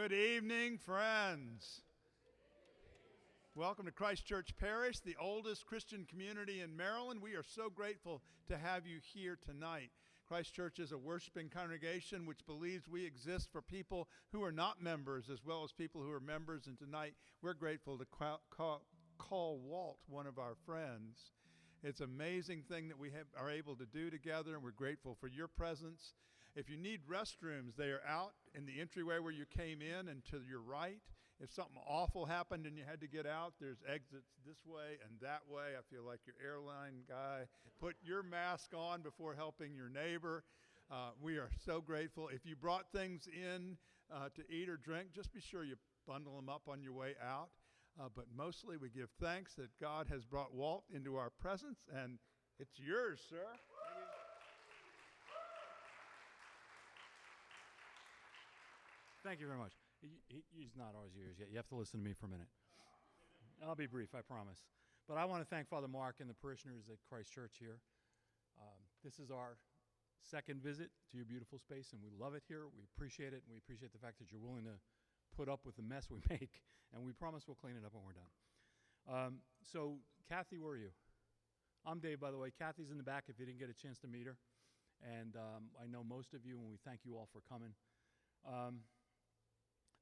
Good evening, friends. Welcome to Christ Church Parish, the oldest Christian community in Maryland. We are so grateful to have you here tonight. Christ Church is a worshiping congregation which believes we exist for people who are not members as well as people who are members. And tonight we're grateful to call Walt one of our friends. It's an amazing thing that we are able to do together, and we're grateful for your presence. If you need restrooms, they are out in the entryway where you came in and to your right. If something awful happened and you had to get out, there's exits this way and that way. I feel like your airline guy. Put your mask on before helping your neighbor. We are so grateful. If you brought things in to eat or drink, just be sure you bundle them up on your way out. But mostly we give thanks that God has brought Walt into our presence, and it's yours, sir. Thank you very much. He's not ours yours yet. You have to listen to me for a minute. I'll be brief, I promise. But I want to thank Father Mark and the parishioners at Christ Church here. This is our second visit to your beautiful space, and we love it here. We appreciate it, and we appreciate the fact that you're willing to put up with the mess we make, and we promise we'll clean it up when we're done. So, Kathy, where are you? I'm Dave, by the way. Kathy's in the back if you didn't get a chance to meet her. And I know most of you, and we thank you all for coming.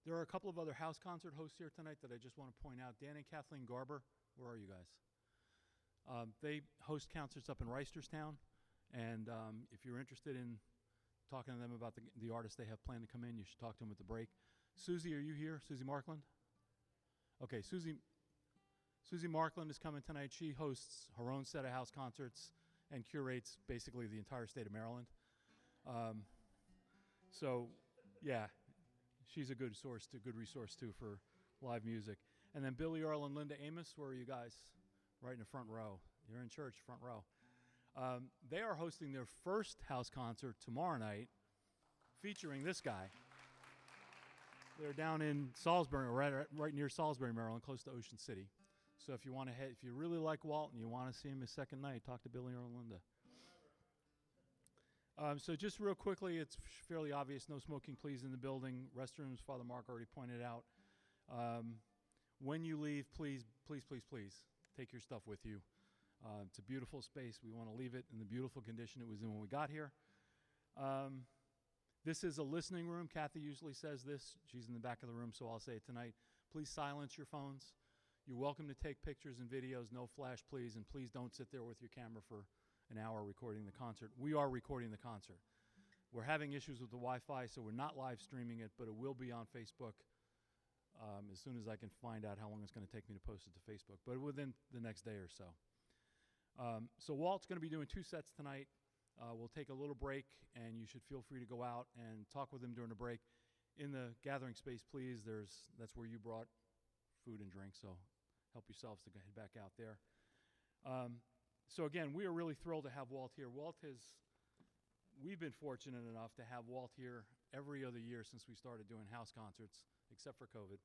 There are a couple of other house concert hosts here tonight that I just want to point out. Dan and Kathleen Garber, where are you guys? They host concerts up in Reisterstown, and if you're interested in talking to them about the artists they have planned to come in, you should talk to them at the break. Susie, are you here? Susie Markland? Okay, Susie Markland is coming tonight. She hosts her own set of house concerts and curates basically the entire state of Maryland. So, yeah. She's a good resource too for live music. And then Billy Earl and Linda Amos, where are you guys? Right in the front row. You're in church, front row. They are hosting their first house concert tomorrow night, featuring this guy. They're down in Salisbury, right near Salisbury, Maryland, close to Ocean City. So if you want to head, if you really like Walt and you want to see him his second night, talk to Billy Earl and Linda. So just real quickly, it's fairly obvious, no smoking please in the building. Restrooms, Father Mark already pointed out. When you leave, please take your stuff with you. It's a beautiful space. We want to leave it in the beautiful condition it was in when we got here. This is a listening room. Kathy usually says this. She's in the back of the room, so I'll say it tonight. Please silence your phones. You're welcome to take pictures and videos. No flash, please. And please don't sit there with your camera for an hour recording the concert. We are recording the concert. We're having issues with the Wi-Fi, so we're not live streaming it, but it will be on Facebook as soon as I can find out how long it's going to take me to post it to Facebook, but within the next day or so. So Walt's going to be doing 2 sets tonight. We'll take a little break, and you should feel free to go out and talk with him during the break. In the gathering space, please, that's where you brought food and drink, so help yourselves to head back out there. So again, we are really thrilled to have Walt here. We've been fortunate enough to have Walt here every other year since we started doing house concerts, except for COVID.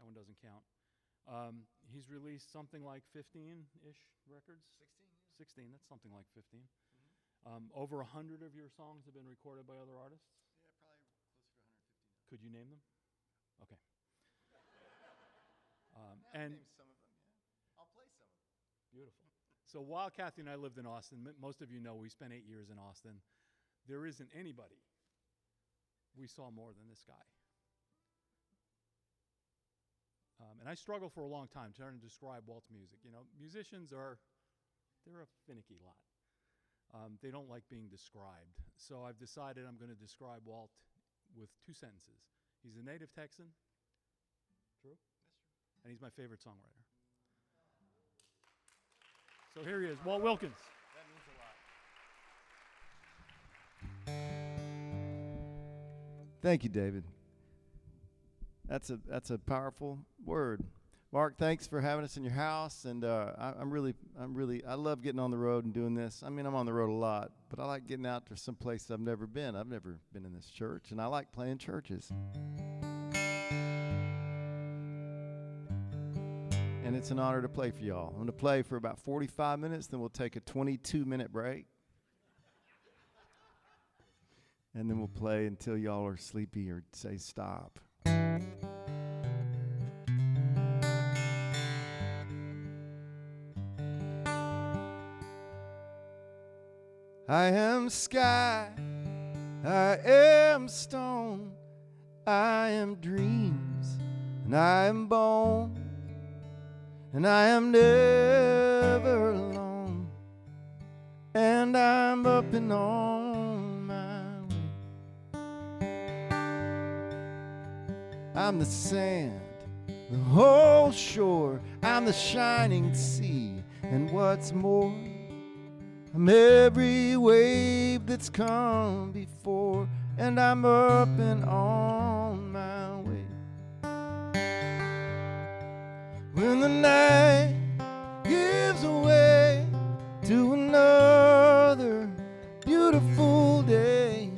That one doesn't count. He's released something like 15-ish records? 16, that's something like 15. Mm-hmm. Over 100 of your songs have been recorded by other artists? Yeah, probably closer to 150 now. Could you name them? Okay. I'll and name some of them, yeah. I'll play some of them. Beautiful. So while Kathy and I lived in Austin, most of you know we spent 8 years in Austin. There isn't anybody we saw more than this guy. And I struggled for a long time trying to describe Walt's music. You know, musicians they're a finicky lot. They don't like being described. So I've decided I'm going to describe Walt with 2 sentences. He's a native Texan. True? That's true. And he's my favorite songwriter. So here he is, Walt Wilkins. That means a lot. Thank you, David. That's a powerful word. Mark, thanks for having us in your house, and I love getting on the road and doing this. I mean, I'm on the road a lot, but I like getting out to some place I've never been. I've never been in this church, and I like playing churches. And it's an honor to play for y'all. I'm going to play for about 45 minutes, then we'll take a 22-minute break. And then we'll play until y'all are sleepy or say stop. I am sky, I am stone, I am dreams, and I am bone, and I am never alone, and I'm up and on my way. I'm the sand, the whole shore, I'm the shining sea, and what's more, I'm every wave that's come before, and I'm up and on my way. When the night gives way to another beautiful day,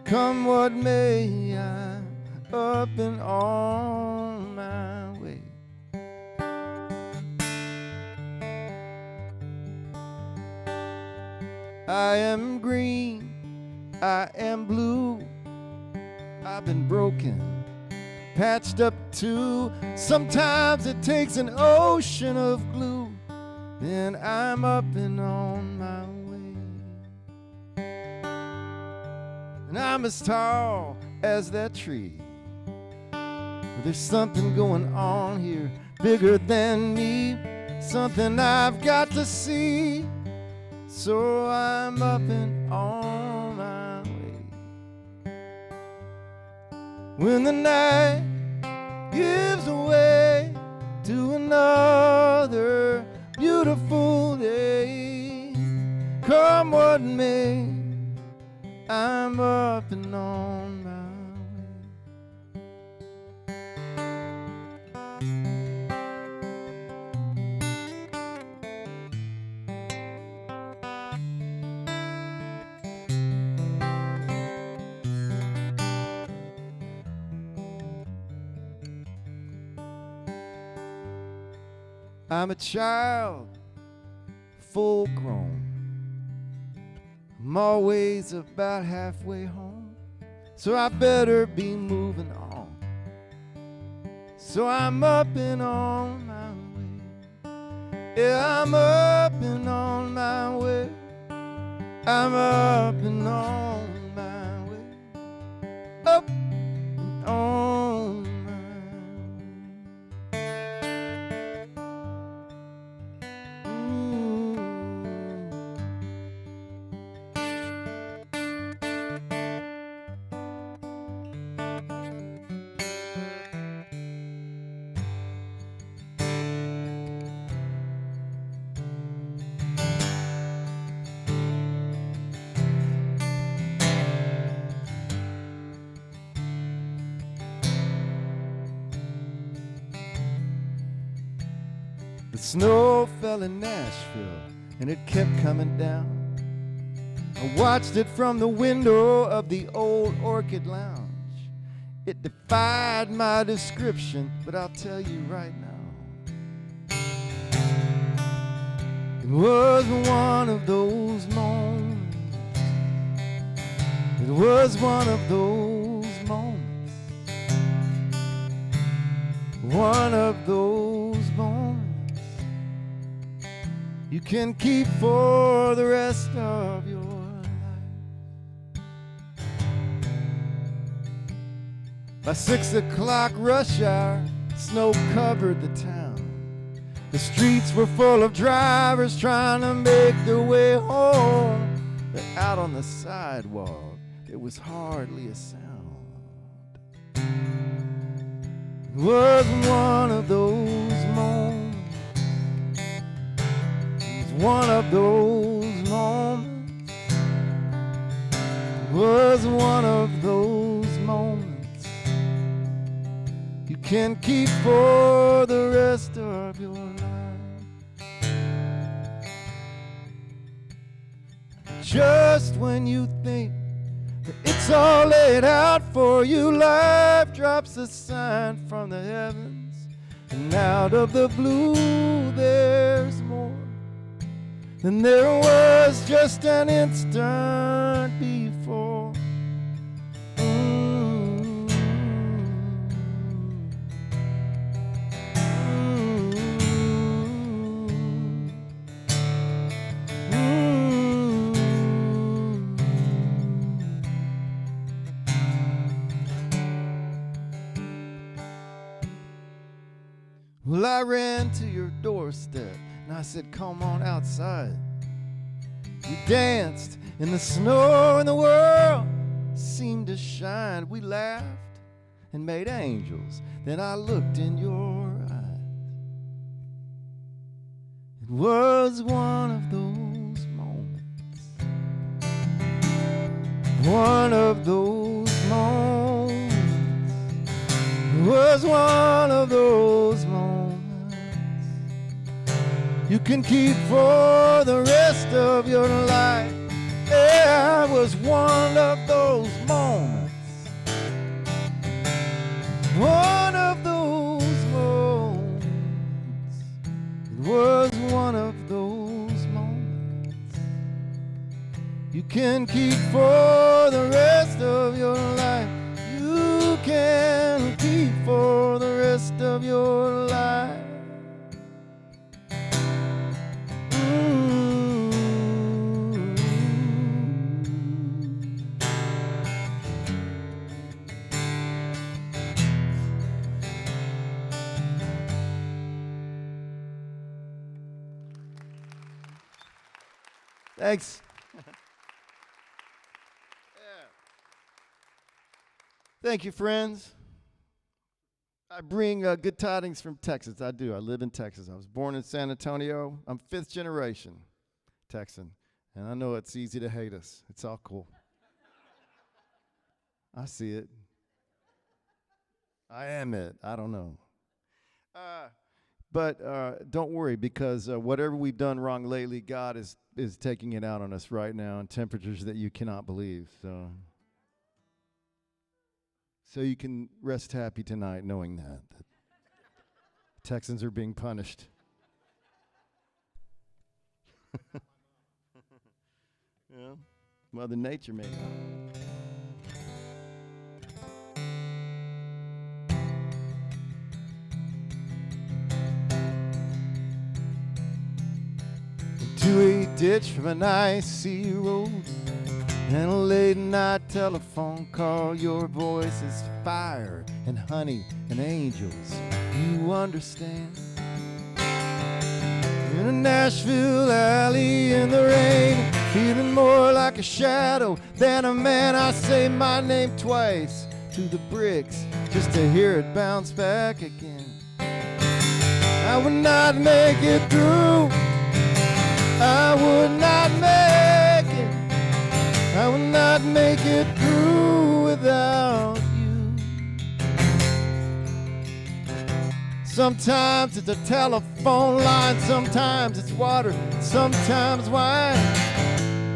come what may, I'm up and on my way. I am green, I am blue, I've been broken, patched up too. Sometimes it takes an ocean of glue, then I'm up and on my way. And I'm as tall as that tree, but there's something going on here bigger than me, something I've got to see. So I'm up and on my way. When the night gives way to another beautiful day, come what may, I'm up and on my way. I'm a child, full grown. I'm always about halfway home, so I better be moving on. So I'm up and on my way. Yeah, I'm up and on my way. I'm up and on my way. Up and on my way. The snow fell in Nashville, and it kept coming down. I watched it from the window of the old Orchid Lounge. It defied my description, but I'll tell you right now. It was one of those moments. It was one of those moments. One of those moments you can keep for the rest of your life. By 6 o'clock rush hour, snow covered the town. The streets were full of drivers trying to make their way home. But out on the sidewalk, there was hardly a sound. It was one of those moments. One of those moments. It was one of those moments you can keep for the rest of your life. Just when you think that it's all laid out for you, life drops a sign from the heavens, and out of the blue there's more than there was just an instant before. I ran to your doorstep and I said, come on outside. You danced in the snow and the world seemed to shine. We laughed and made angels. Then I looked in your eyes. It was one of those moments. One of those moments. It was one of those moments you can keep for the rest of your life. Yeah, it was one of those moments. One of those moments. It was one of those moments you can keep for the rest of your life. You can keep for the rest of your life. Thanks. Thank you, friends. I bring good tidings from Texas. I do. I live in Texas. I was born in San Antonio. I'm 5th generation Texan, and I know it's easy to hate us. It's all cool. I see it. I am it. I don't know. But don't worry, because whatever we've done wrong lately, God is taking it out on us right now in temperatures that you cannot believe. So you can rest happy tonight knowing that Texans are being punished. Yeah, Mother Nature made it. To a ditch from an icy road and a late night telephone call. Your voice is fire and honey and angels, you understand. In a Nashville alley in the rain, feeling more like a shadow than a man. I say my name twice to the bricks just to hear it bounce back again. I would not make it through. I would not make it. I will not make it through without you. Sometimes it's a telephone line, sometimes it's water, sometimes wine.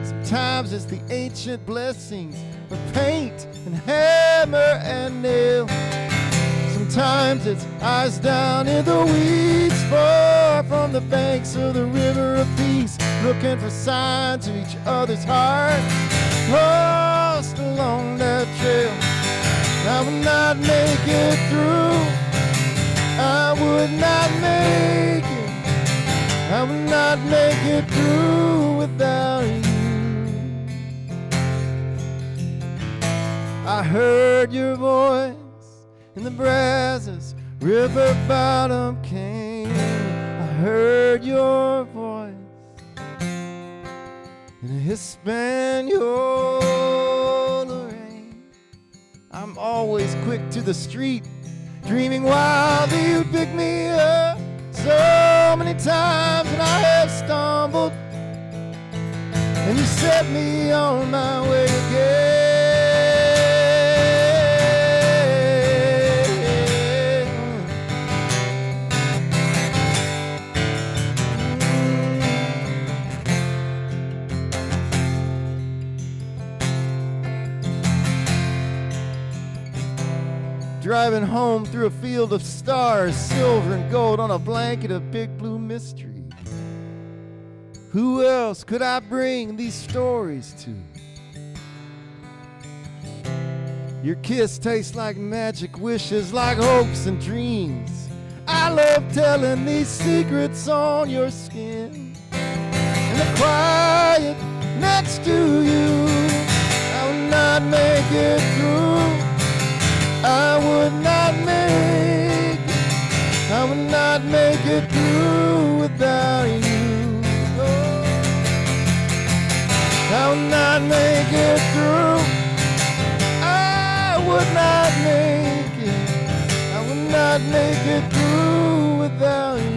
Sometimes it's the ancient blessings of paint and hammer and nail. Sometimes it's eyes down in the weeds, far from the banks of the river of peace, looking for signs of each other's heart, lost along that trail. I would not make it through. I would not make it. I would not make it through without you. I heard your voice in the Brazos River bottom cane. I heard your voice in a Hispaniola rain. I'm always quick to the street, dreaming wildly you'd pick me up. So many times and I have stumbled, and you set me on my way again. Driving home through a field of stars, silver and gold on a blanket of big blue mystery. Who else could I bring these stories to? Your kiss tastes like magic wishes, like hopes and dreams. I love telling these secrets on your skin. And the quiet next to you, I will not make it through. I would not make it. I would not make it through without you. Oh, I would not make it through. I would not make it. I would not make it through without you.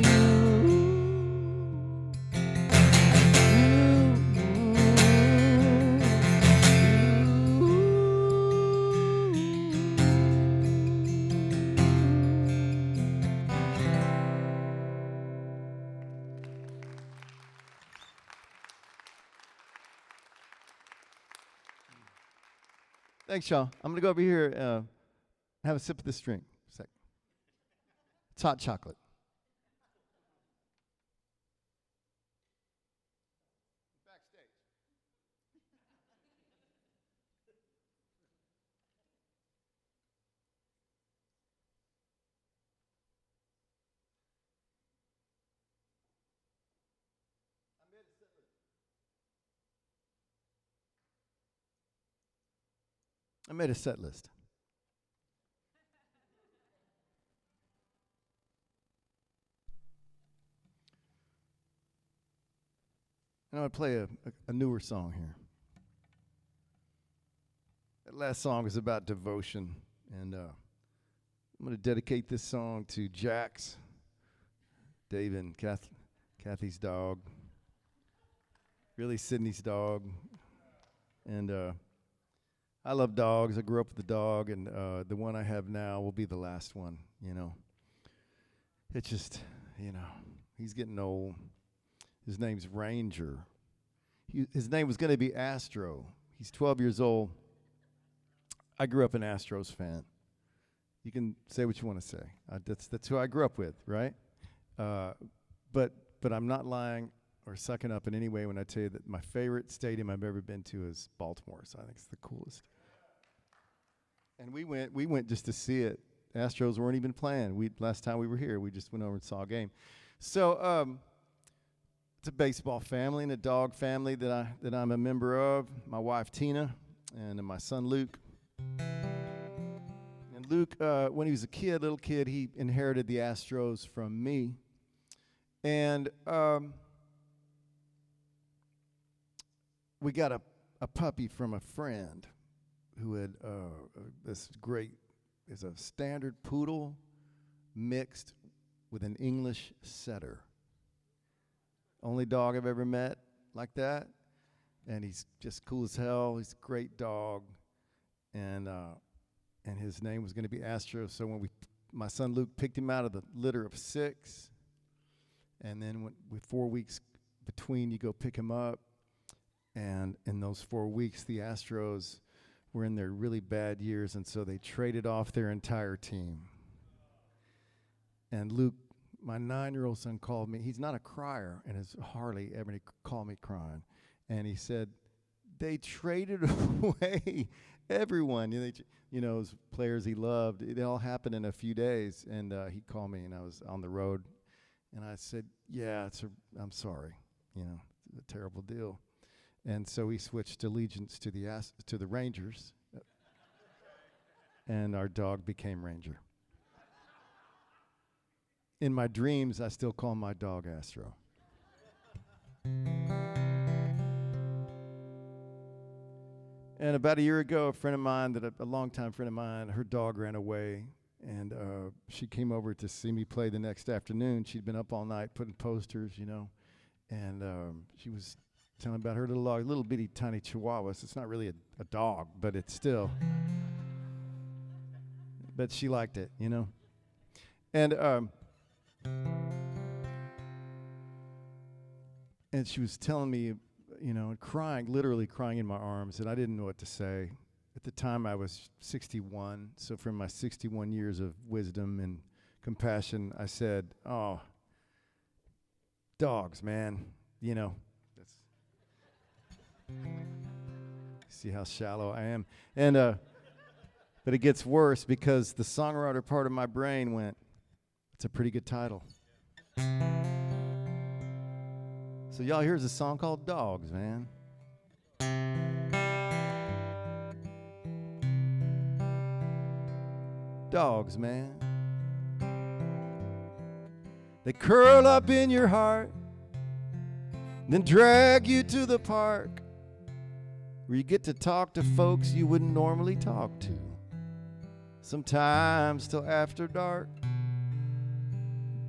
Thanks, y'all. I'm going to go over here and have a sip of this drink. It's hot chocolate. Backstage. I made a set list. And I'm going to play a newer song here. That last song is about devotion. And I'm going to dedicate this song to Jax, Dave and Kathy's dog, really Sydney's dog. And I love dogs. I grew up with a dog, and the one I have now will be the last one, you know. It's just, you know, he's getting old. His name's Ranger. His name was going to be Astro. He's 12 years old. I grew up an Astros fan. You can say what you want to say. That's who I grew up with, right? But I'm not lying or sucking up in any way when I tell you that my favorite stadium I've ever been to is Baltimore. So I think it's the coolest. And we went just to see it. Astros weren't even playing. Last time we were here, we just went over and saw a game. So it's a baseball family and a dog family that I'm a member of. My wife Tina and my son Luke. And Luke, when he was a little kid, he inherited the Astros from me. And we got a puppy from a friend who had this great, is a standard poodle mixed with an English setter. Only dog I've ever met like that. And he's just cool as hell. He's a great dog. And his name was going to be Astro. So when my son Luke picked him out of the litter of 6, and then with 4 weeks between, you go pick him up. And in those 4 weeks, the Astros were in their really bad years, and so they traded off their entire team. And Luke, my 9-year-old son, called me. He's not a crier, and has hardly ever called me crying. And he said, they traded away everyone. Those players he loved. It all happened in a few days. And he called me, and I was on the road. And I said, yeah, I'm sorry. It's a terrible deal. And so he switched allegiance to the Rangers, and our dog became Ranger. In my dreams, I still call my dog Astro. And about a year ago, a longtime friend of mine, her dog ran away, and she came over to see me play the next afternoon. She'd been up all night putting posters, and she was telling about her little bitty tiny chihuahua. So it's not really a dog, but it's still. But she liked it, And she was telling me, crying, literally crying in my arms, and I didn't know what to say. At the time, I was 61, so from my 61 years of wisdom and compassion, I said, oh, dogs, man, That's see how shallow I am. And but it gets worse because the songwriter part of my brain went, it's a pretty good title. So y'all, here's a song called Dogs, man. Dogs, man. They curl up in your heart, then drag you to the park where you get to talk to folks you wouldn't normally talk to, sometimes till after dark.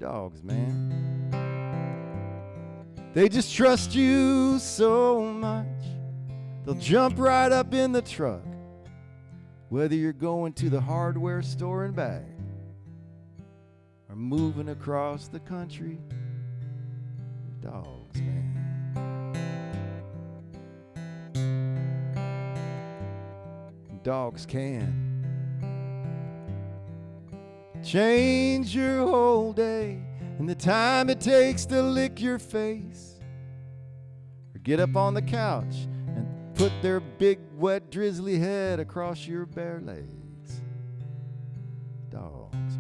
Dogs, man. They just trust you so much, they'll jump right up in the truck, whether you're going to the hardware store and back or moving across the country. Dogs, man. Dogs can change your whole day and the time it takes to lick your face or get up on the couch and put their big wet drizzly head across your bare legs. Dogs,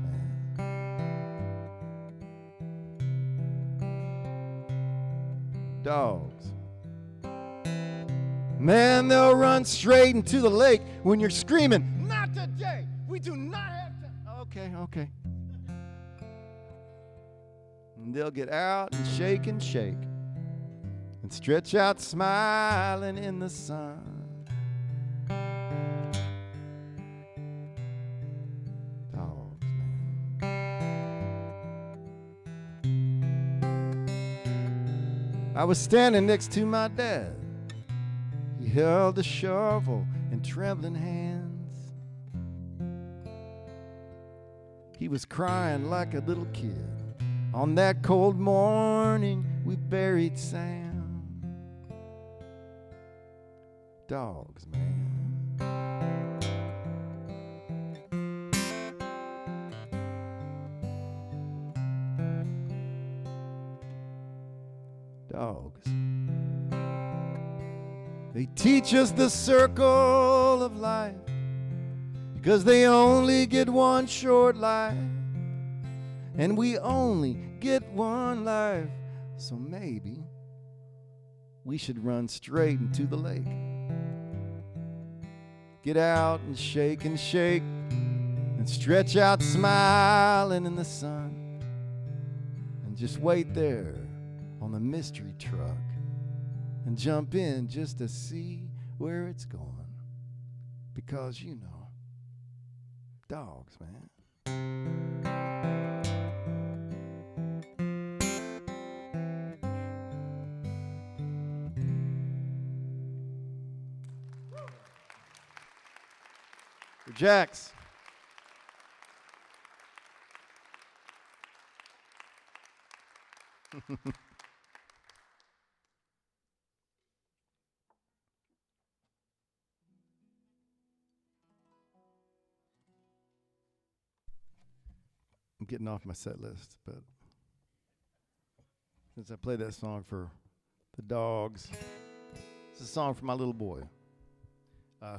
man. Dogs. Man, they'll run straight into the lake when you're screaming, "Not today! We do not have time!" Okay. And they'll get out and shake and stretch out smiling in the sun. Dogs, man. I was standing next to my dad. He held a shovel in trembling hands. He was crying like a little kid. On that cold morning, we buried Sam. Dogs, man. Dogs. They teach us the circle of life because they only get one short life. And we only get one life, so maybe we should run straight into the lake. Get out and shake and stretch out smiling in the sun. And just wait there on the mystery truck and jump in just to see where it's going. Because you know, dogs, man. Jax. I'm getting off my set list, but since I played that song for the dogs, it's a song for my little boy,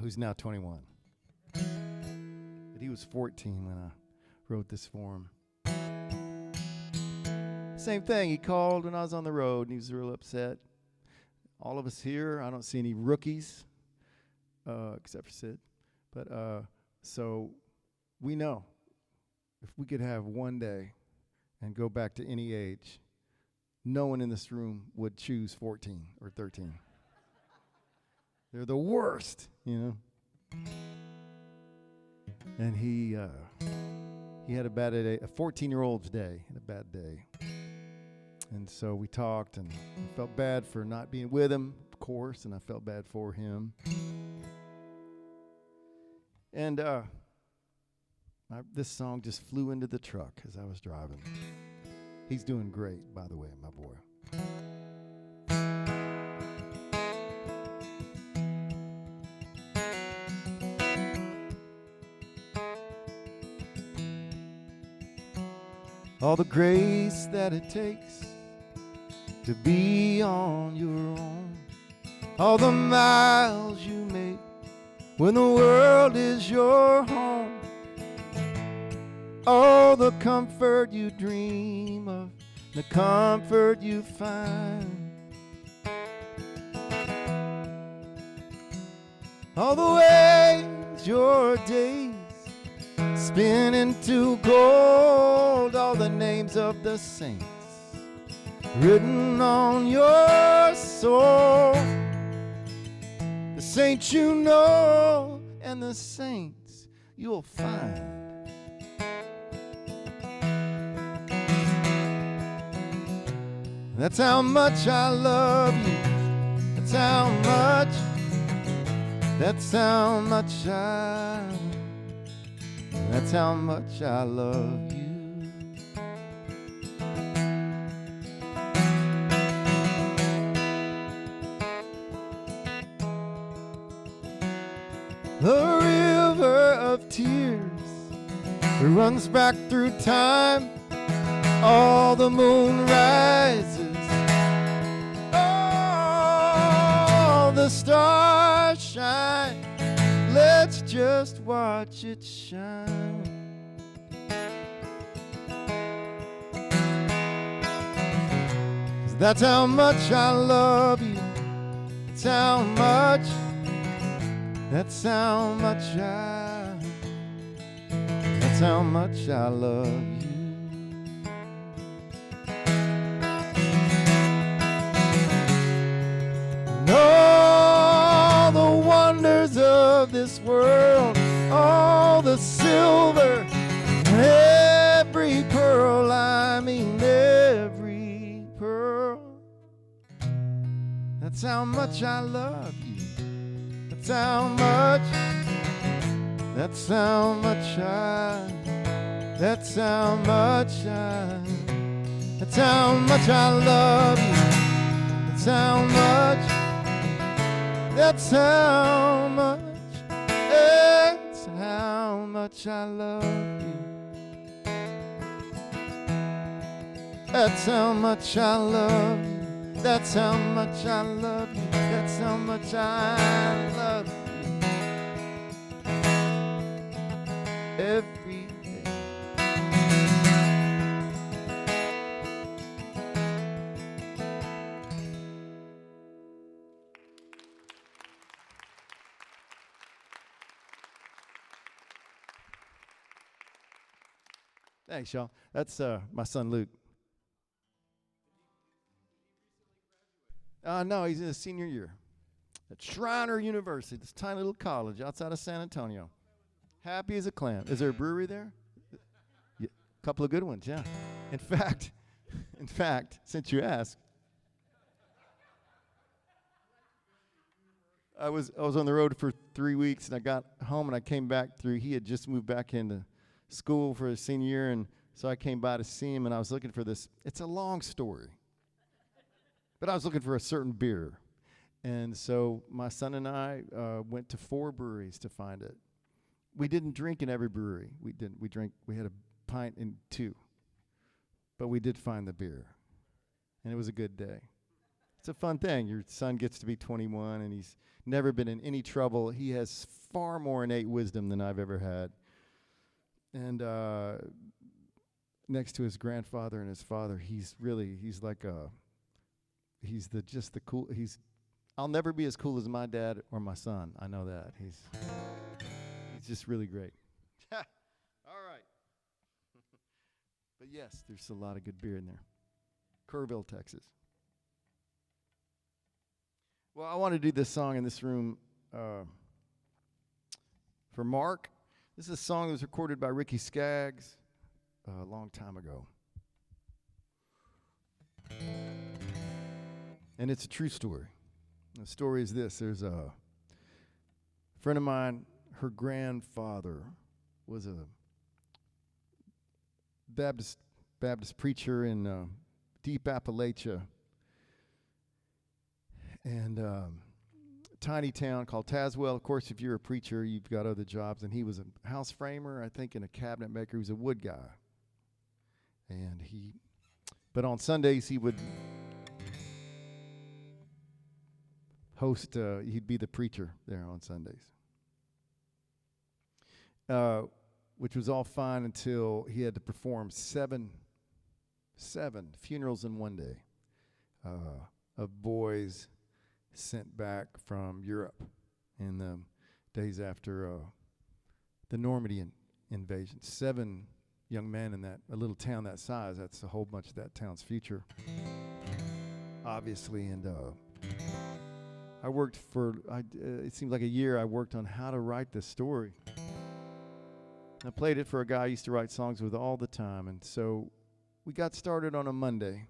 who's now 21. But he was 14 when I wrote this for him. Same thing, he called when I was on the road and he was real upset. All of us here, I don't see any rookies, except for Sid. But so we know if we could have one day and go back to any age, no one in this room would choose 14 or 13. They're the worst, you know. And he had a bad day, a 14-year-old's day, had a bad day. And so we talked, and I felt bad for not being with him, of course, and I felt bad for him. And this song just flew into the truck as I was driving. He's doing great, by the way, my boy. All the grace that it takes to be on your own, all the miles you make when the world is your home, all the comfort you dream of, the comfort you find, all the ways your days spin into gold all the names of the saints written on your soul. The saints you know and the saints you'll find. That's how much I love you. That's how much. That's how much that's how much I love you. The river of tears runs back through time. All the moon rises, all the stars shine. Let's just watch it shine. 'Cause that's how much I love you. That's how much. That's how much that's how much I love you. And all the wonders of this world, all the silver, every pearl, I mean every pearl. That's how much I love you. That's how much, that's how much that's how much that's how much I love you. That's how much, that's how much, that's how much I love you. That's how much I love you. That's how much I love you. That's how much I love you. Every day. Thanks, y'all. That's my son Luke. No, he's in his senior year at Shriner University, this tiny little college outside of San Antonio. Happy as a clam. Is there a brewery there? A couple of good ones, yeah. In fact, since you asked, I was on the road for 3 weeks, and I got home, and I came back through. He had just moved back into school for his senior year, and so I came by to see him, and I was looking for this. It's a long story. But I was looking for a certain beer. And so my son and I went to 4 breweries to find it. We didn't drink in every brewery. We had a pint in 2. But we did find the beer. And it was a good day. It's a fun thing. Your son gets to be 21, and he's never been in any trouble. He has far more innate wisdom than I've ever had. And next to his grandfather and his father, he's I'll never be as cool as my dad or my son. I know that. He's just really great. All right. But yes, there's a lot of good beer in there. Kerrville, Texas. Well, I want to do this song in this room for Mark. This is a song that was recorded by Ricky Skaggs a long time ago. And it's a true story. The story is this. There's a friend of mine, her grandfather was a Baptist preacher in deep Appalachia. And tiny town called Tazewell. Of course, if you're a preacher, you've got other jobs. And he was a house framer, I think, and a cabinet maker. He was a wood guy. But on Sundays, he would host, he'd be the preacher there on Sundays. Which was all fine until he had to perform seven funerals in one day of boys sent back from Europe in the days after the Normandy invasion. 7 young men in a little town that size. That's a whole bunch of that town's future, obviously. And I worked it seemed like a year. I worked on how to write this story. I played it for a guy I used to write songs with all the time. And so we got started on a Monday,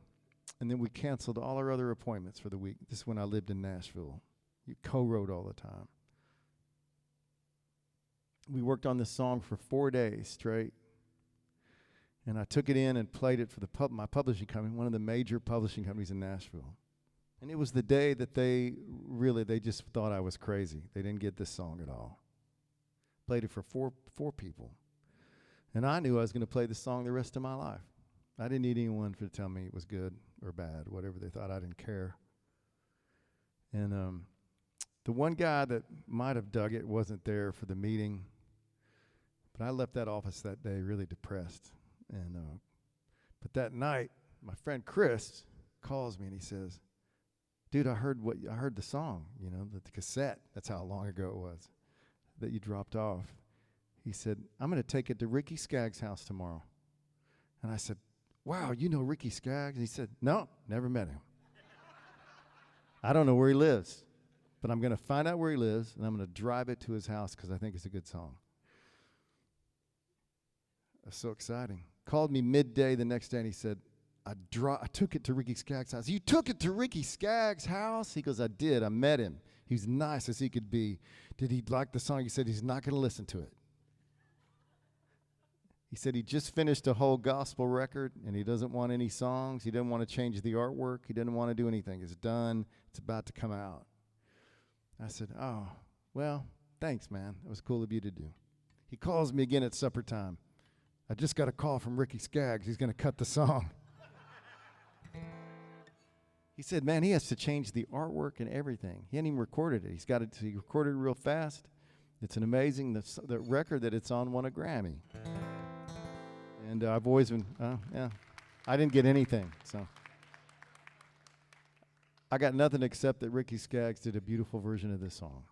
and then we canceled all our other appointments for the week. This is when I lived in Nashville. You co-wrote all the time. We worked on this song for 4 days straight. And I took it in and played it for my publishing company, one of the major publishing companies in Nashville. And it was the day that they just thought I was crazy. They didn't get this song at all. Played it for four people. And I knew I was going to play this song the rest of my life. I didn't need anyone to tell me it was good or bad, whatever they thought. I didn't care. And the one guy that might have dug it wasn't there for the meeting. But I left that office that day really depressed. And but that night, my friend Chris calls me and he says, "Dude, I heard the song, the cassette. That's how long ago it was that you dropped off." He said, "I'm going to take it to Ricky Skaggs' house tomorrow." And I said, "Wow, you know Ricky Skaggs?" And he said, "No, never met him. I don't know where he lives, but I'm going to find out where he lives, and I'm going to drive it to his house because I think it's a good song." That's so exciting. Called me midday the next day, and he said, I took it to Ricky Skaggs' house." "You took it to Ricky Skaggs' house?" He goes, "I did. I met him. He was nice as he could be." "Did he like the song?" He said, "He's not going to listen to it." He said he just finished a whole gospel record, and he doesn't want any songs. He didn't want to change the artwork. He didn't want to do anything. It's done. It's about to come out. I said, "Oh, well, thanks, man. That was cool of you to do." He calls me again at supper time. "I just got a call from Ricky Skaggs. He's going to cut the song." He said, "Man, he has to change the artwork and everything. He hadn't even recorded it. He recorded it real fast. It's an amazing, the record that it's on won a Grammy." And I've always been, I didn't get anything, so. I got nothing except that Ricky Skaggs did a beautiful version of this song.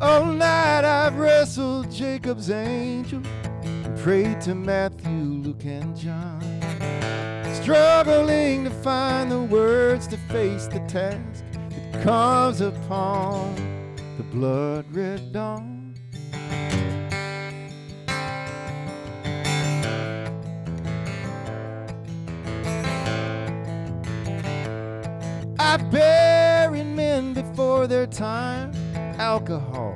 All night I've wrestled Jacob's angel and prayed to Matthew, Luke, and John, struggling to find the words to face the task that comes upon the blood-red dawn. I've buried men before their time, alcohol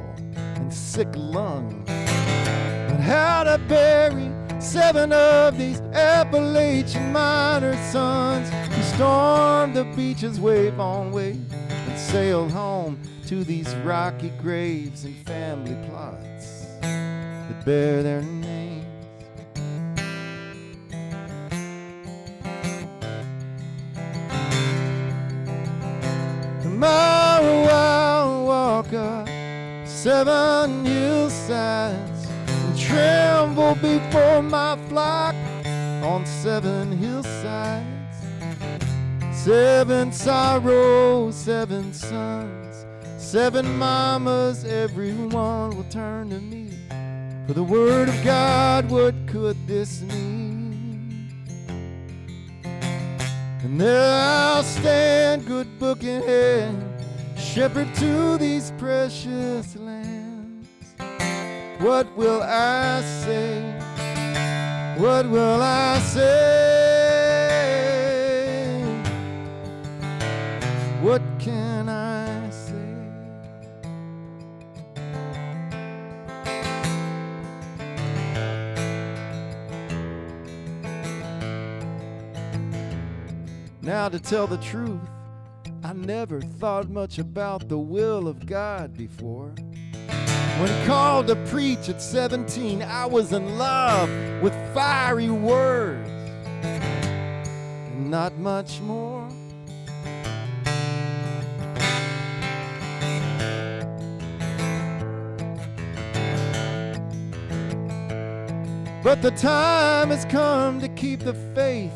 and sick lungs. But how'd I bury 7 of these Appalachian miner sons who stormed the beaches wave on wave and sailed home to these rocky graves and family plots that bear their names? Tomorrow I'll walk up 7 hillsides and tremble before my flock on 7 hillsides. 7 sorrows, 7 sons, 7 mamas, everyone will turn to me for the word of God. What could this mean? And there I'll stand, good book in hand, shepherd to these precious lambs. What will I say? What will I say? What can I say? Now, to tell the truth, I never thought much about the will of God before. When called to preach at 17, I was in love with fiery words and not much more. but the time has come to keep the faith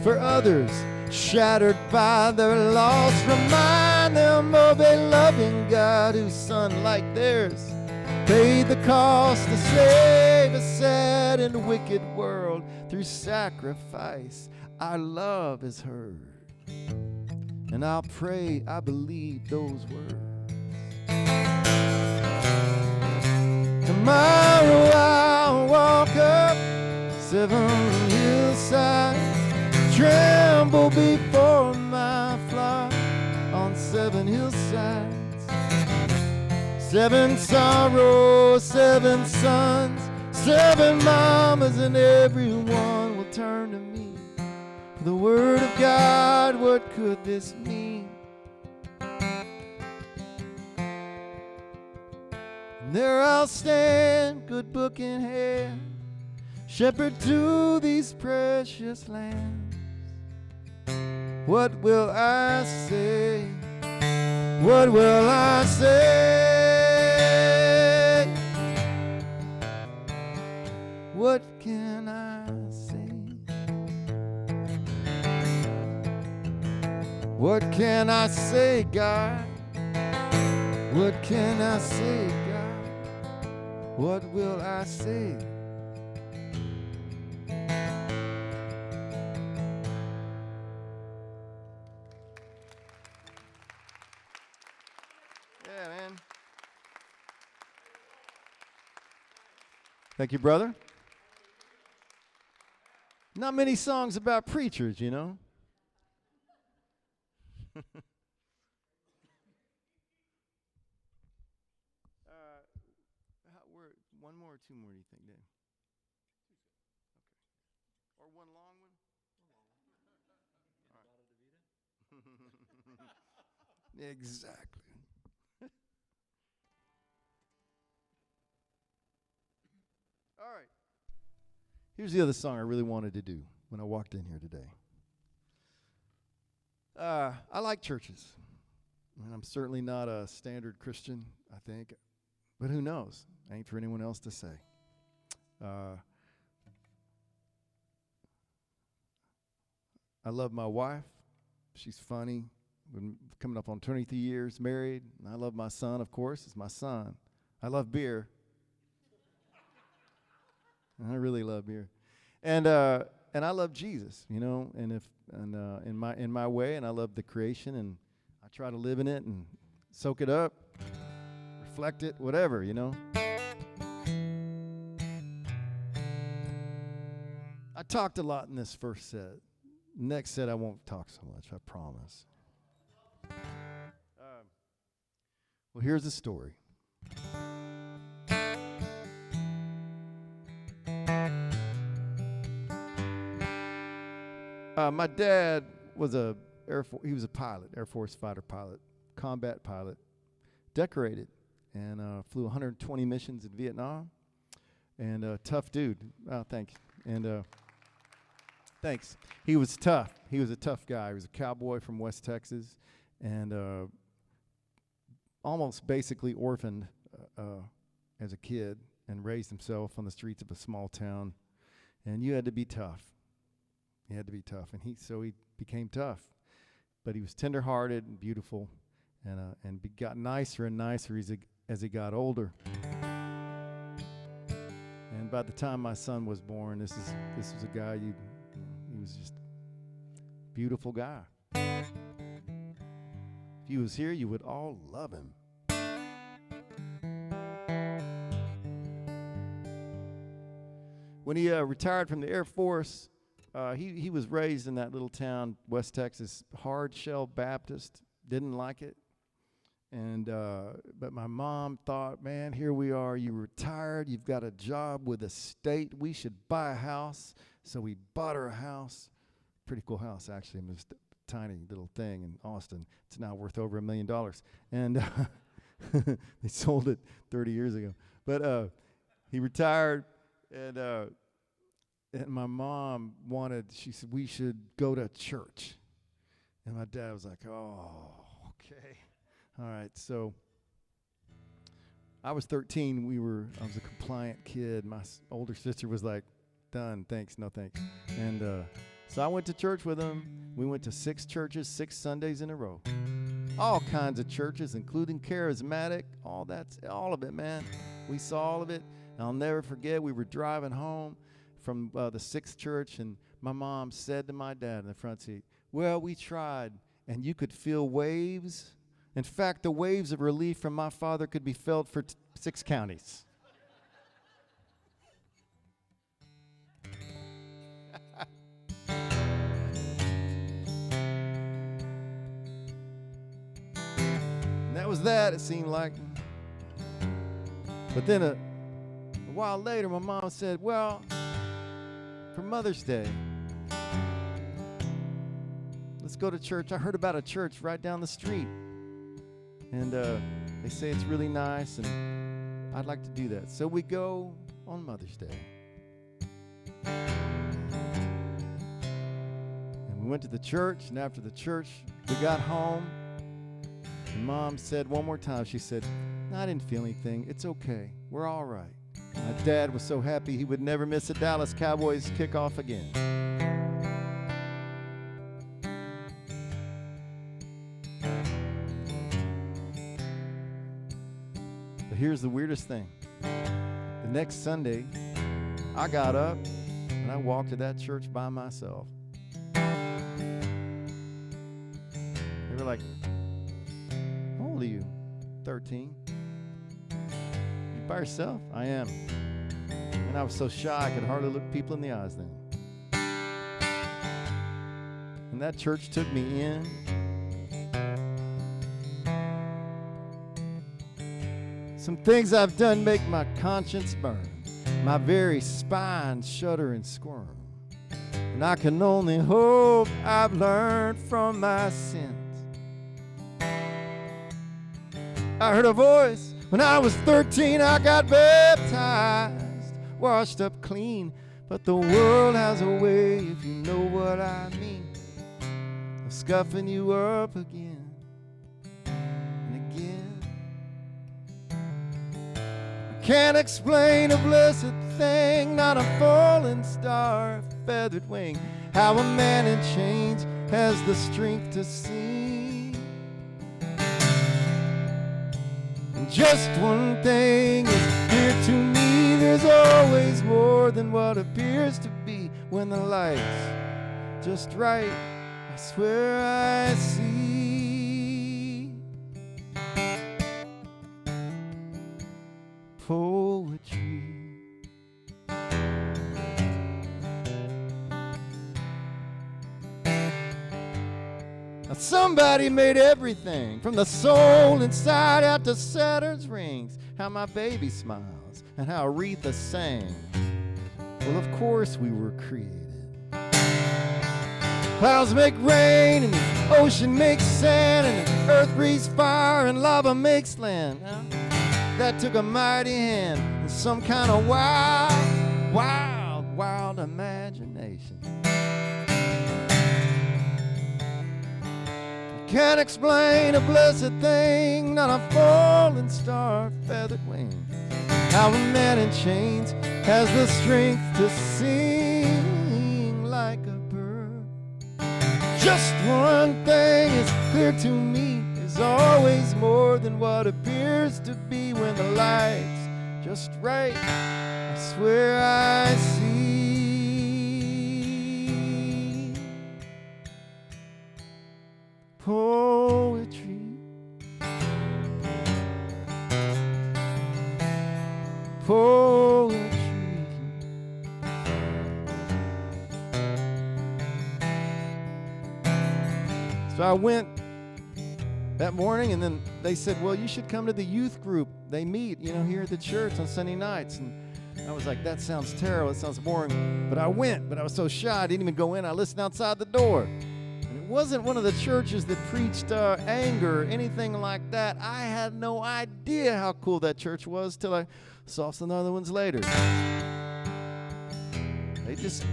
for others shattered by their loss. Remind them of a loving God whose Son, like theirs, paid the cost to save a sad and wicked world. Through sacrifice, our love is heard. And I'll pray I believe those words. Tomorrow I'll walk up 7 hillsides, tremble before my flock on 7 hillsides. 7 sorrows, 7 sons, 7 mamas, and everyone will turn to me for the word of God. What could this mean? And there I'll stand, good book in hand, shepherd to these precious lambs. What will I say? What will I say? What can I say? What can I say, God? What can I say, God? What will I say? Yeah, man. Thank you, brother. Not many songs about preachers, you know. One more or 2 more, do you think, Dave? Okay. Or one long one? All right. Exactly. All right. Here's the other song I really wanted to do when I walked in here today. I like churches. And I'm certainly not a standard Christian, I think. But who knows? Ain't for anyone else to say. I love my wife. She's funny. Been coming up on 23 years married. And I love my son, of course. It's my son. I love beer. I really love beer. And I love Jesus, you know, in my way, and I love the creation, and I try to live in it and soak it up, reflect it, whatever, you know. I talked a lot in this first set. Next set, I won't talk so much, I promise. Well, here's the story. My dad was he was a pilot, Air Force fighter pilot, combat pilot, decorated, and flew 120 missions in Vietnam, and tough dude. Thanks. And thanks. He was tough. He was a tough guy. He was a cowboy from West Texas, and almost basically orphaned as a kid, and raised himself on the streets of a small town. And you had to be tough. He had to be tough, and he became tough. But he was tender-hearted and beautiful, and got nicer and nicer as he got older. And by the time my son was born, this was a guy he was just a beautiful guy. If he was here, you would all love him. When he retired from the Air Force, he was raised in that little town, West Texas, hard shell Baptist, didn't like it. And but my mom thought, man, here we are, you retired, you've got a job with the state, we should buy a house. So we bought her a house, pretty cool house actually, it was a tiny little thing in Austin. It's now worth over $1 million. And they sold it 30 years ago. But he retired, and my mom she said, we should go to church. And my dad was like, oh, okay. All right. So I was 13. I was a compliant kid. My older sister was like done. Thanks, no thanks. And so I went to church with him. We went to 6 churches, 6 Sundays in a row. All kinds of churches, including charismatic, all of it, man. We saw all of it. And I'll never forget, we were driving home from the 6th church, and my mom said to my dad in the front seat, well, we tried, and you could feel waves. In fact, the waves of relief from my father could be felt for 6 counties. And that was that, it seemed like. But then a while later, my mom said, well, for Mother's Day, let's go to church. I heard about a church right down the street. And they say it's really nice, and I'd like to do that. So we go on Mother's Day. And we went to the church, and after the church, we got home. And Mom said one more time, she said, no, I didn't feel anything. It's okay. We're all right. My dad was so happy he would never miss a Dallas Cowboys kickoff again. But here's the weirdest thing. The next Sunday, I got up and I walked to that church by myself. They were like, how old are you? 13. You by yourself? I am. And I was so shy I could hardly look people in the eyes then. And that church took me in. Some things I've done make my conscience burn, my very spine shudder and squirm. And I can only hope I've learned from my sins. I heard a voice when I was 13, I got baptized, washed up clean. But the world has a way, if you know what I mean, of scuffing you up again and again. I can't explain a blessed thing, not a falling star, a feathered wing, how a man in chains has the strength to sing. Just one thing is clear to me, there's always more than what appears to be. When the light's just right, I swear I see poetry. Now somebody made everything, from the soul inside out to Saturn's rings. How my baby smiles and how Aretha sang. Well, of course we were created. Clouds make rain and the ocean makes sand and the earth breathes fire and lava makes land. That took a mighty hand and some kind of wild imagination. Can't explain a blessed thing, not a falling star, feathered wing. How a man in chains has the strength to sing like a bird. Just one thing is clear to me, there's always more than what appears to be. When the light's just right, I swear I see poetry. Poetry. So I went that morning, and then they said, well, you should come to the youth group. They meet, here at the church on Sunday nights. And I was like, that sounds terrible. It sounds boring. But I went, but I was so shy, I didn't even go in. I listened outside the door. It wasn't one of the churches that preached anger or anything like that. I had no idea how cool that church was till I saw some other ones later. They just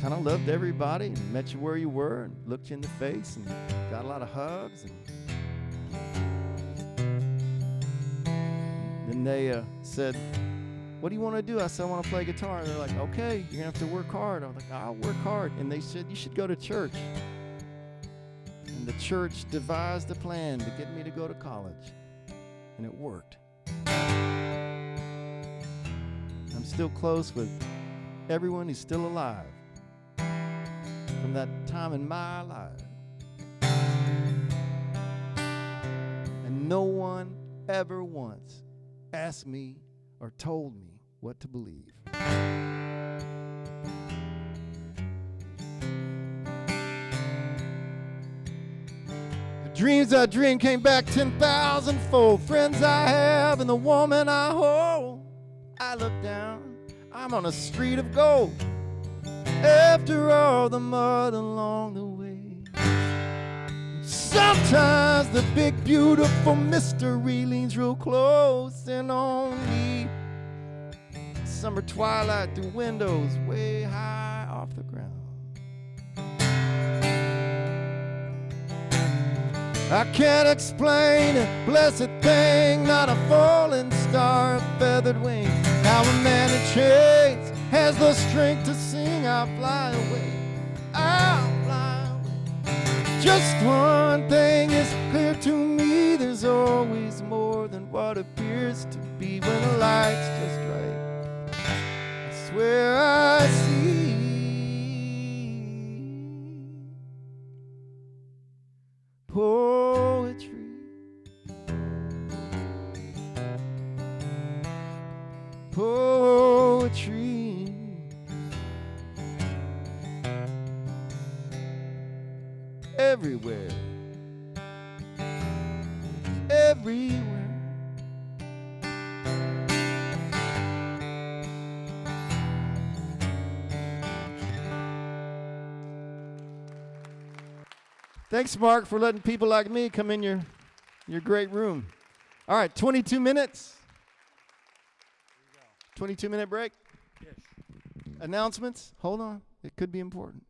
kind of loved everybody and met you where you were and looked you in the face and got a lot of hugs. And then they said, what do you want to do? I said, I want to play guitar. And they're like, okay, you're going to have to work hard. I was like, I'll work hard. And they said, you should go to church. And the church devised a plan to get me to go to college. And it worked. I'm still close with everyone who's still alive from that time in my life. And no one ever once asked me or told me what to believe. The dreams I dreamed came back 10,000-fold. Friends I have and the woman I hold. I look down, I'm on a street of gold. After all the mud along the way. Sometimes the big beautiful mystery leans real close and on me. Summer twilight through windows way high off the ground. I can't explain a blessed thing, not a falling star, a feathered wing. How a man in chains has the strength to sing. I'll fly away, I'll fly away. Just one thing is clear to me, there's always more than what appears to be when the light's just right. I swear I see poetry. Poetry. Everywhere. Everywhere. Thanks, Mark, for letting people like me come in your great room. All right, 22 minutes. 22-minute break. Yes. Announcements. Hold on. It could be important.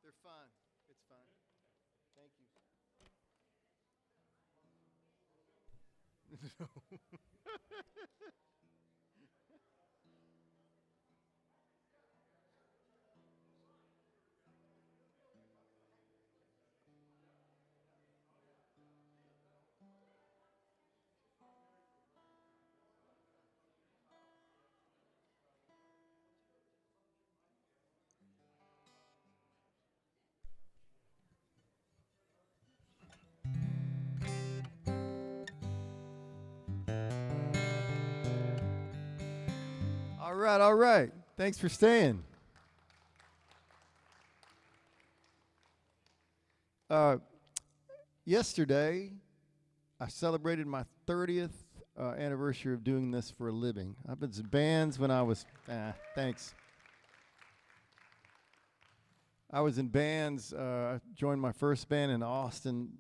They're fine. It's fine. Thank you. All right. Thanks for staying. Yesterday, I celebrated my 30th anniversary of doing this for a living. I've been in bands when I was, thanks. I was in bands, I joined my first band in Austin,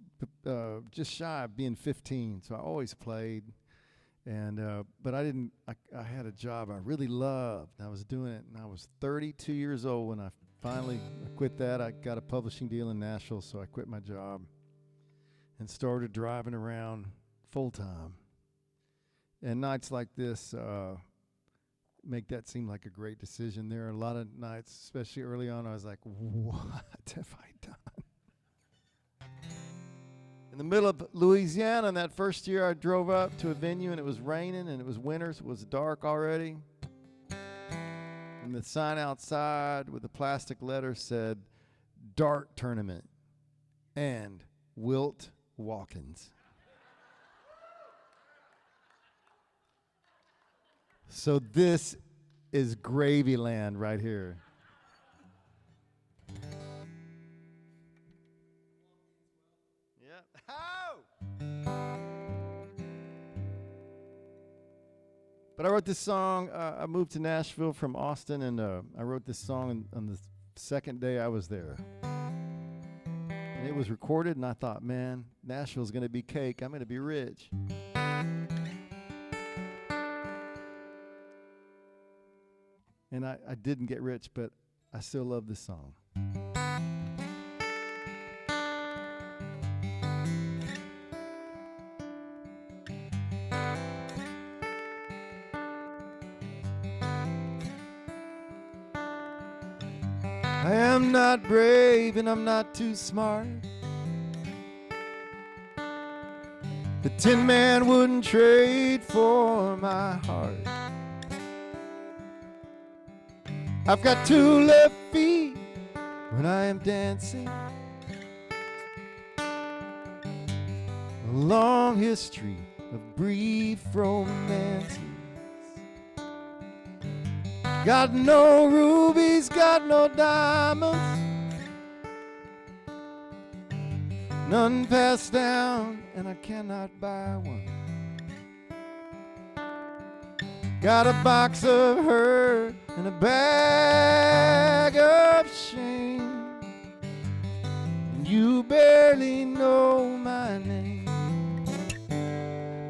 just shy of being 15, so I always played. And but I had a job I really loved, and I was doing it, and I was 32 years old when I finally quit that. I got a publishing deal in Nashville, so I quit my job and started driving around full-time. And nights like this make that seem like a great decision. There are a lot of nights, especially early on, I was like, what have I done? In the middle of Louisiana, in that first year, I drove up to a venue, and it was raining, and it was winter, so it was dark already. And the sign outside with the plastic letter said, Dart Tournament and Walt Wilkins. So this is gravy land right here. But I wrote this song. I moved to Nashville from Austin, and I wrote this song on the second day I was there. And it was recorded, and I thought, man, Nashville's going to be cake. I'm going to be rich. And I didn't get rich, but I still love this song. I am not brave and I'm not too smart. The Tin Man wouldn't trade for my heart. I've got 2 left feet when I am dancing. A long history of brief romances. Got no rubies, got no diamonds. None passed down, and I cannot buy one. Got a box of hurt and a bag of shame. And you barely know my name.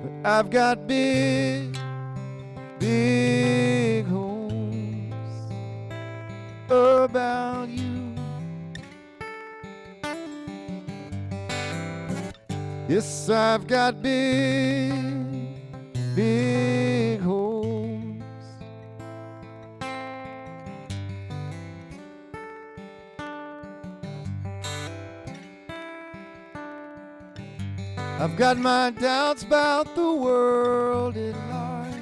But I've got big, big hopes about you. Yes, I've got big, big hopes. I've got my doubts about the world at large,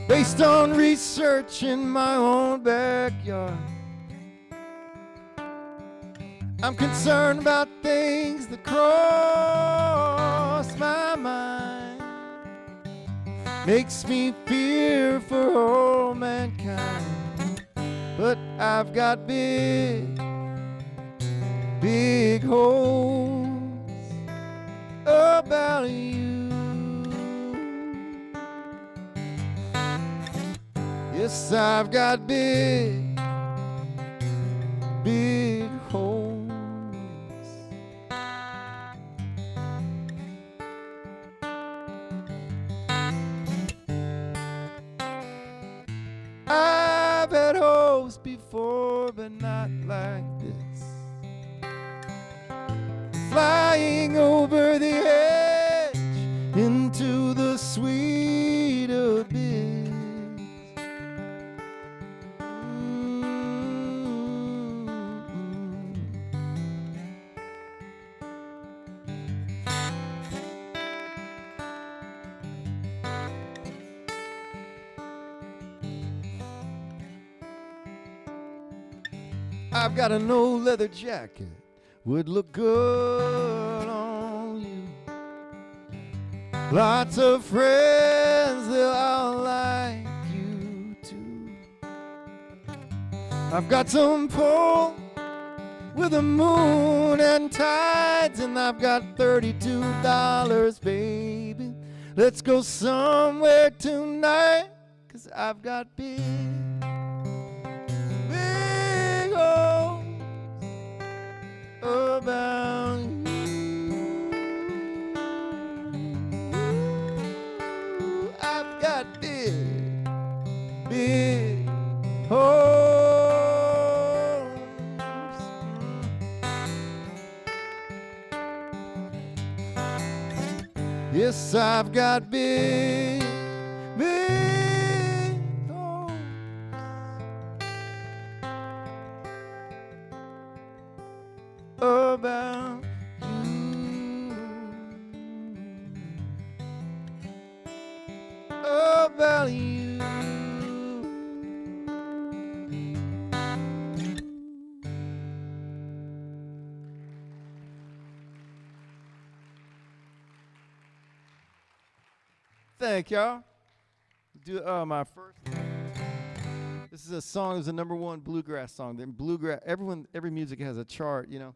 based on research in my own backyard. I'm concerned about things that cross my mind. Makes me fear for all mankind. But I've got big, big hopes about you. Yes, I've got big, big hopes. I've had hopes before, but not like this. Flying over the edge into the sweet abyss. I've got a no leather jacket, would look good on you. Lots of friends, they'll all like you too. I've got some pull with the moon and tides, and I've got $32, baby. Let's go somewhere tonight, 'cause I've got big, big hopes about you. I've got big, big hopes. Yes, I've got big, big hopes about you, about you. Thank y'all. Do my first. This is a song. It was a #1 bluegrass song. Then bluegrass. Every music has a chart. You know,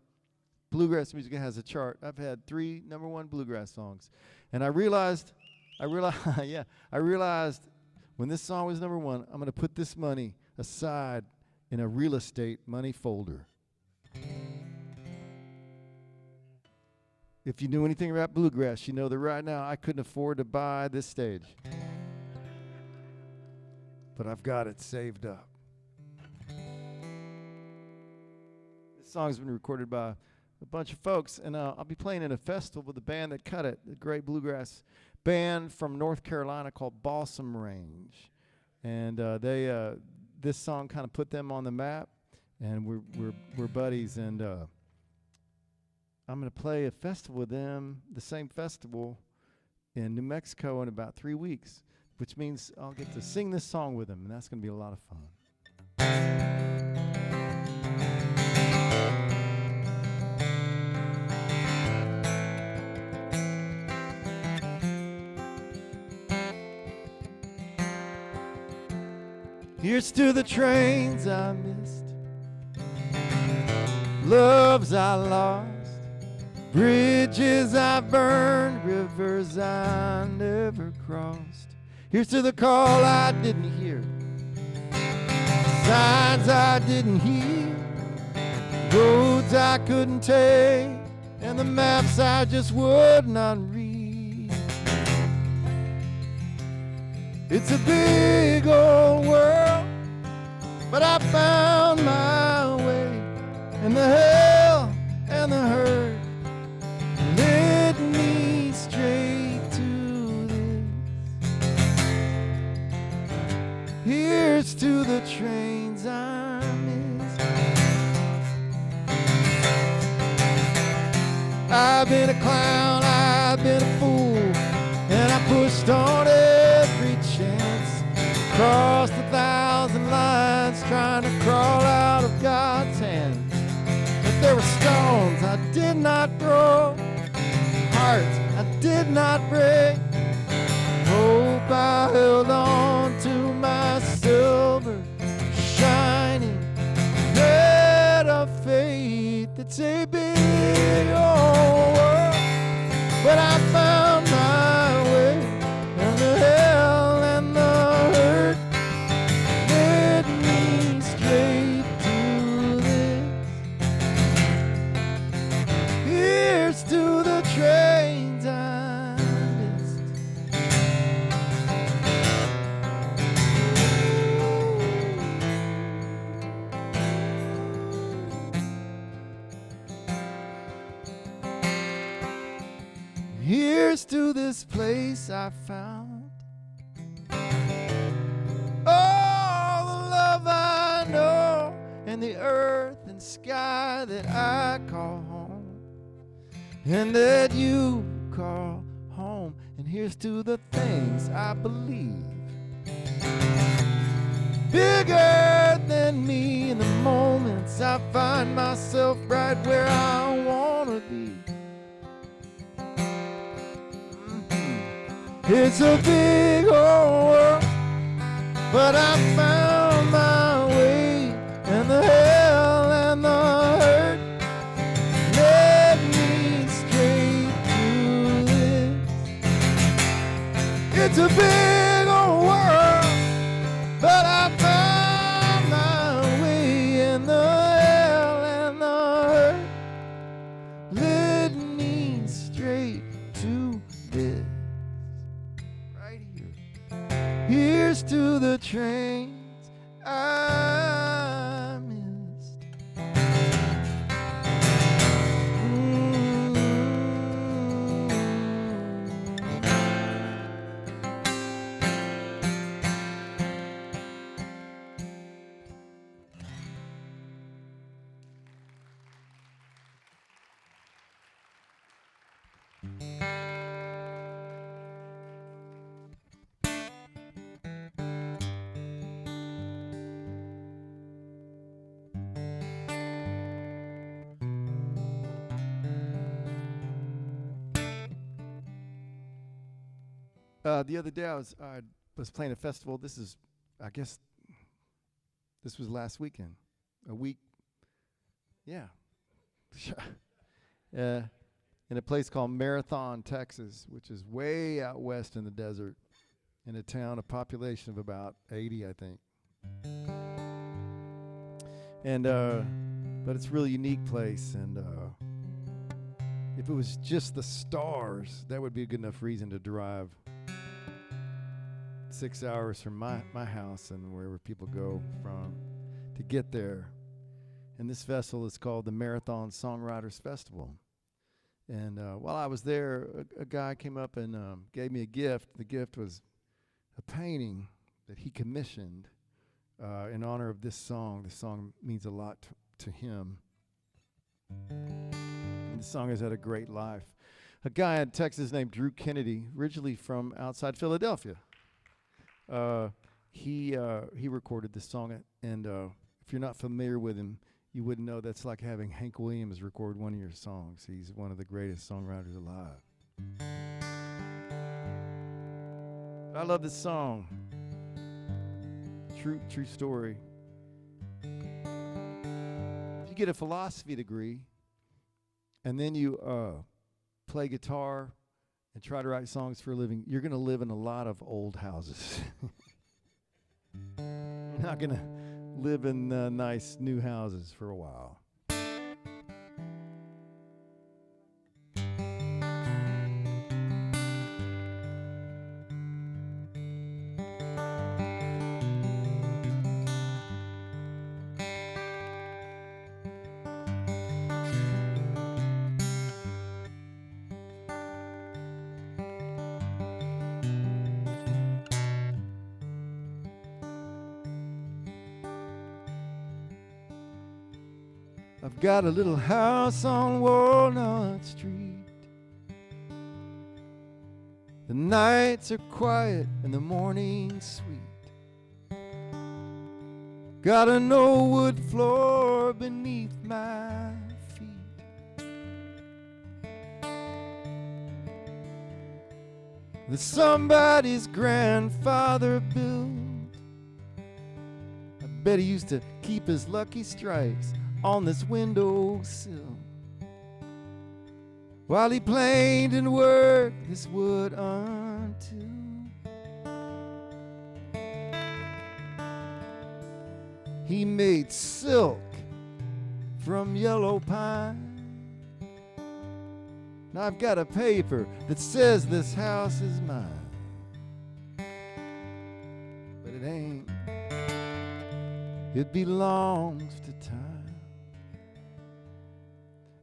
bluegrass music has a chart. I've had 3 #1 bluegrass songs, and I realized yeah, I realized when this song was #1, I'm gonna put this money aside in a real estate money folder. If you knew anything about bluegrass, you know that right now I couldn't afford to buy this stage. But I've got it saved up. This song's been recorded by a bunch of folks, and I'll be playing in a festival with a band that cut it, a great bluegrass band from North Carolina called Balsam Range. And this song kind of put them on the map, and we're buddies. And I'm going to play a festival with them, the same festival in New Mexico in about 3 weeks, which means I'll get to sing this song with them, and that's going to be a lot of fun. Here's to the trains I missed, loves I lost, bridges I burned, rivers I never crossed. Here's to the call I didn't hear, signs I didn't hear, roads I couldn't take, and the maps I just would not read. It's a big old world, but I found my way, and the hell and the hurt led me straight to this. Here's to the trains I missed. I've been a clown, I've been a fool, and I pushed on every chance, crossed 1,000 lines trying to crawl out of God's hands. But there were stones I did not throw, hearts I did not break, hope I held on to my silver shining thread of faith. It's a big old world, but I found my way, and the hell and the hurt led me straight to this. Here's to the trains I missed. Here's to this place I found, all the love I know, and the earth and sky that I call home, and that you call home. And here's to the things I believe, bigger than me, in the moments I find myself right where I want to be. It's a big old world, but I found my way, and the hell and the hurt led me straight to this. It's a big old world, but I found my way, and the hell and the hurt led me straight to this. Here's to the trains I missed. The other day I was playing a festival. I guess this was last weekend. A week, yeah. In a place called Marathon, Texas, which is way out west in the desert, in a town, a population of about 80, I think. And but it's a really unique place, and if it was just the stars, that would be a good enough reason to drive 6 hours from my house and wherever people go from to get there. And this festival is called the Marathon Songwriters Festival. And while I was there, a guy came up and gave me a gift. The gift was a painting that he commissioned in honor of this song. This song means a lot to him. And this song has had a great life. A guy in Texas named Drew Kennedy, originally from outside Philadelphia. He recorded this song, and if you're not familiar with him, you wouldn't know that's like having Hank Williams record one of your songs. He's one of the greatest songwriters alive. I love this song. True story. If you get a philosophy degree and then you play guitar and try to write songs for a living, you're going to live in a lot of old houses. You're not going to live in nice new houses for a while. I've got a little house on Walnut Street. The nights are quiet and the morning's sweet. Got an old wood floor beneath my feet. That somebody's grandfather built. I bet he used to keep his lucky strikes on this windowsill while he planed and worked this wood until he made silk from yellow pine. Now I've got a paper that says this house is mine, but it ain't. It belongs to time.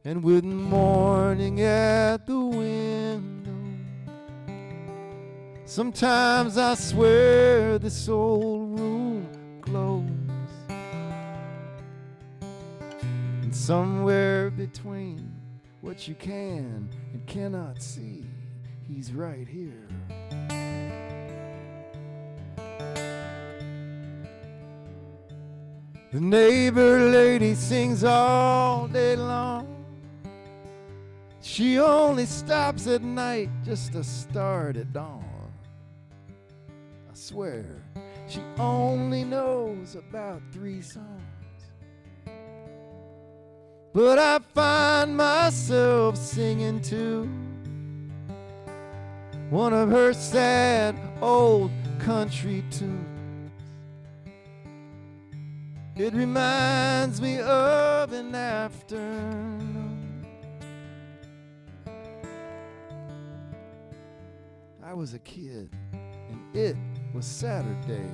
And with morning at the window, sometimes I swear this old room glows. And somewhere between what you can and cannot see, he's right here. The neighbor lady sings all day long. She only stops at night just to start at dawn. I swear, she only knows about 3 songs. But I find myself singing too one of her sad old country tunes. It reminds me of an afternoon. I was a kid, and it was Saturday.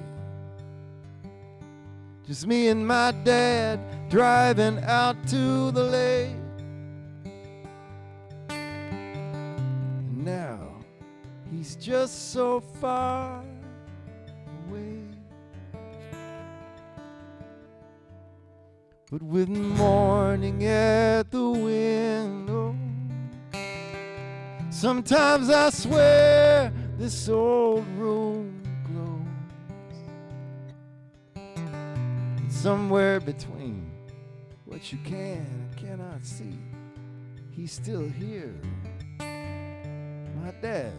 Just me and my dad driving out to the lake. And now he's just so far away. But with morning at the window, sometimes I swear this old room glows. And somewhere between what you can and cannot see, he's still here. My dad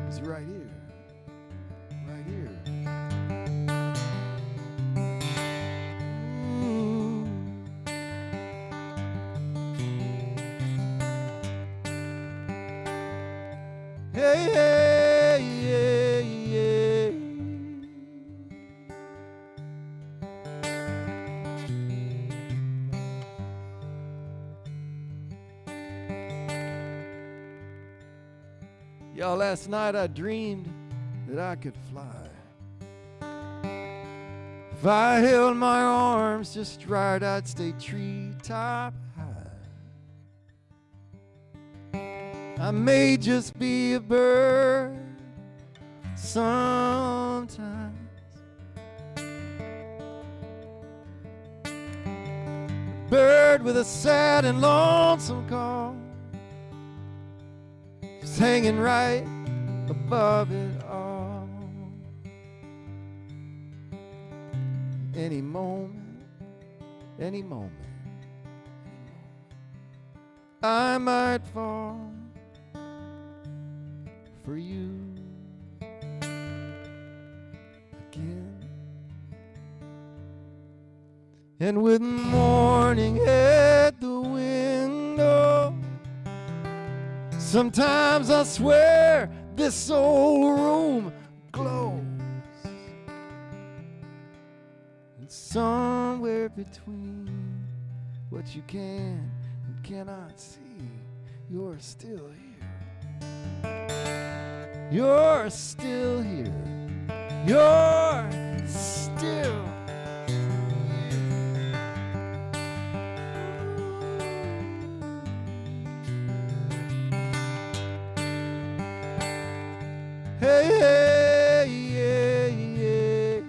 is right here. Right here. Hey, hey, yeah, yeah. Y'all, last night I dreamed that I could fly. If I held my arms just right, I'd stay treetop high. I may just be a bird sometimes, bird with a sad and lonesome call, just hanging right above it all. Any moment, any moment, I might fall for you again. And with morning at the window, sometimes I swear this old room glows. And somewhere between what you can and cannot see, you're still here. You're still here. You're still hey, yeah, yeah.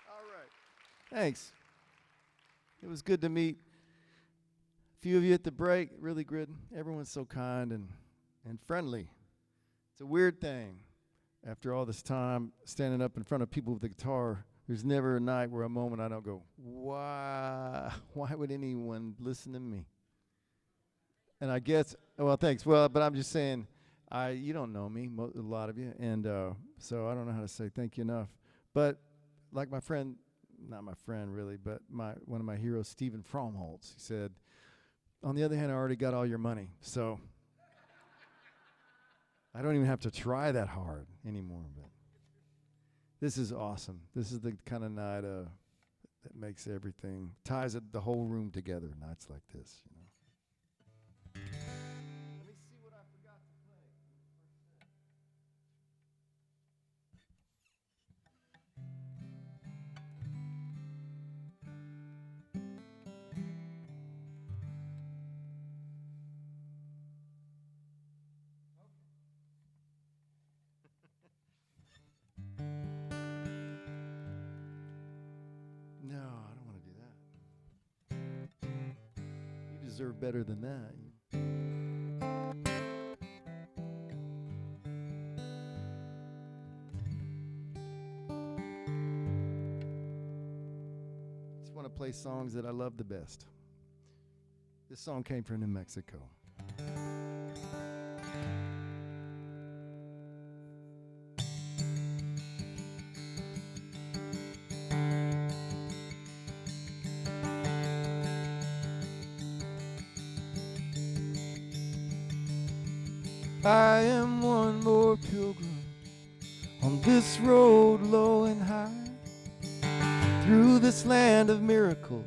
All right. Thanks. It was good to meet a few of you at the break. Really good. Everyone's so kind and friendly. It's a weird thing. After all this time standing up in front of people with a guitar, there's never a night where a moment I don't go, why would anyone listen to me? And I guess, well, thanks. Well, but I'm just saying, you don't know me, a lot of you, and so I don't know how to say thank you enough. But like my friend, not my friend really, but one of my heroes, Stephen Fromholtz, he said, on the other hand, I already got all your money, so I don't even have to try that hard anymore. But this is awesome. This is the kind of night that makes everything, ties the whole room together, nights like this. You know. Let me see what I forgot to play. No, I don't want to do that. You deserve better than that. Just want to play songs that I love the best. This song came from New Mexico. I am one more pilgrim on this road low and high. Through this land of miracles,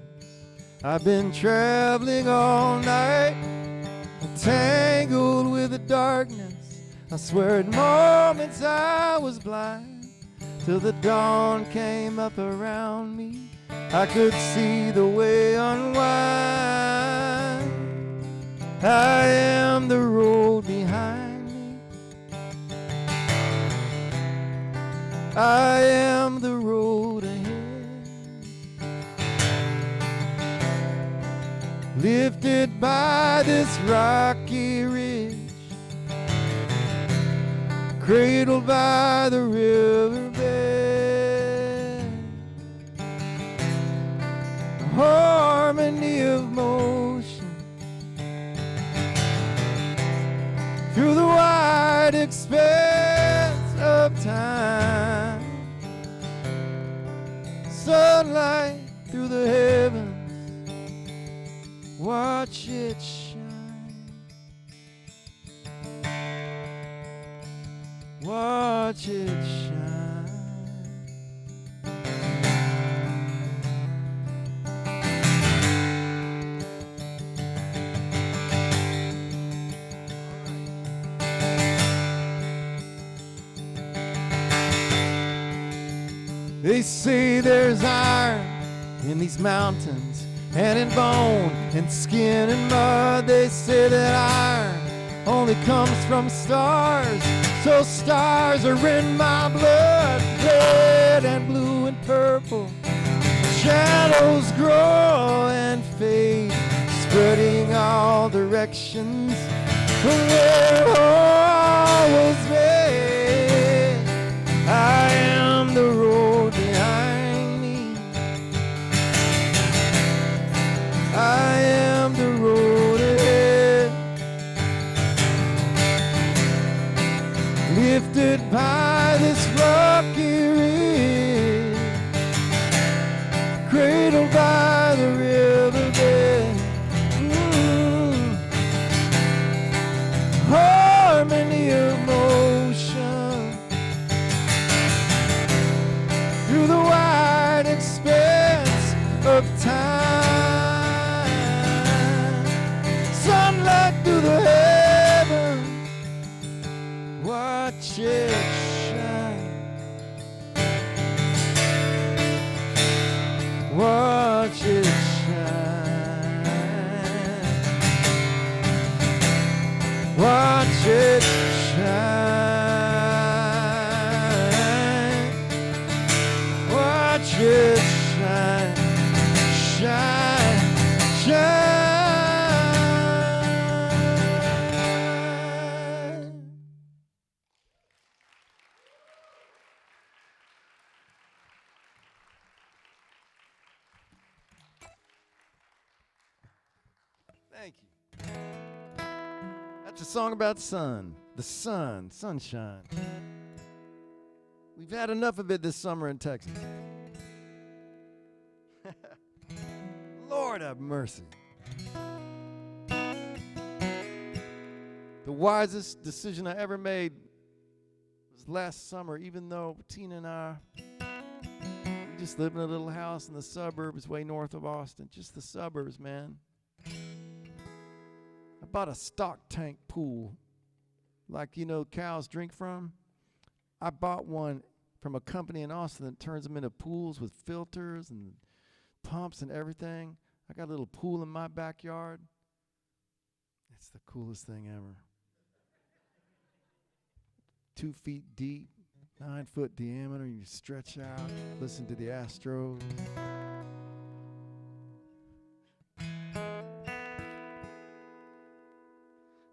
I've been traveling all night, tangled with the darkness. I swear at moments I was blind, till the dawn came up around me. I could see the way unwind. I am the road behind me. I am the road ahead. Lifted by this rocky ridge, cradled by the riverbed, a harmony of motion through the wide expanse of time. Sunlight through the heavens, watch it shine. Watch it shine. They say there's iron in these mountains, and in bone and skin and mud. They say that iron only comes from stars, so stars are in my blood, red and blue and purple. Shadows grow and fade, spreading all directions from where all was made. I am the road behind me. I am the road ahead, lifted by this rocky ridge, cradled by the riverbed. Harmony of motion through the wide expanse of time. Sunlight through the heavens, watch it shine. Watch it shine. Watch it shine. Watch it shine. Shine. Shine. Thank you. That's a song about sun, the sun, sunshine. We've had enough of it this summer in Texas. Lord have mercy. The wisest decision I ever made was last summer, even though Tina and I, we just live in a little house in the suburbs way north of Austin, just the suburbs, man. I bought a stock tank pool, like, you know, cows drink from. I bought one from a company in Austin that turns them into pools with filters and pumps and everything. I got a little pool in my backyard. It's the coolest thing ever. 2 feet deep, 9 foot diameter. You stretch out, listen to the Astros.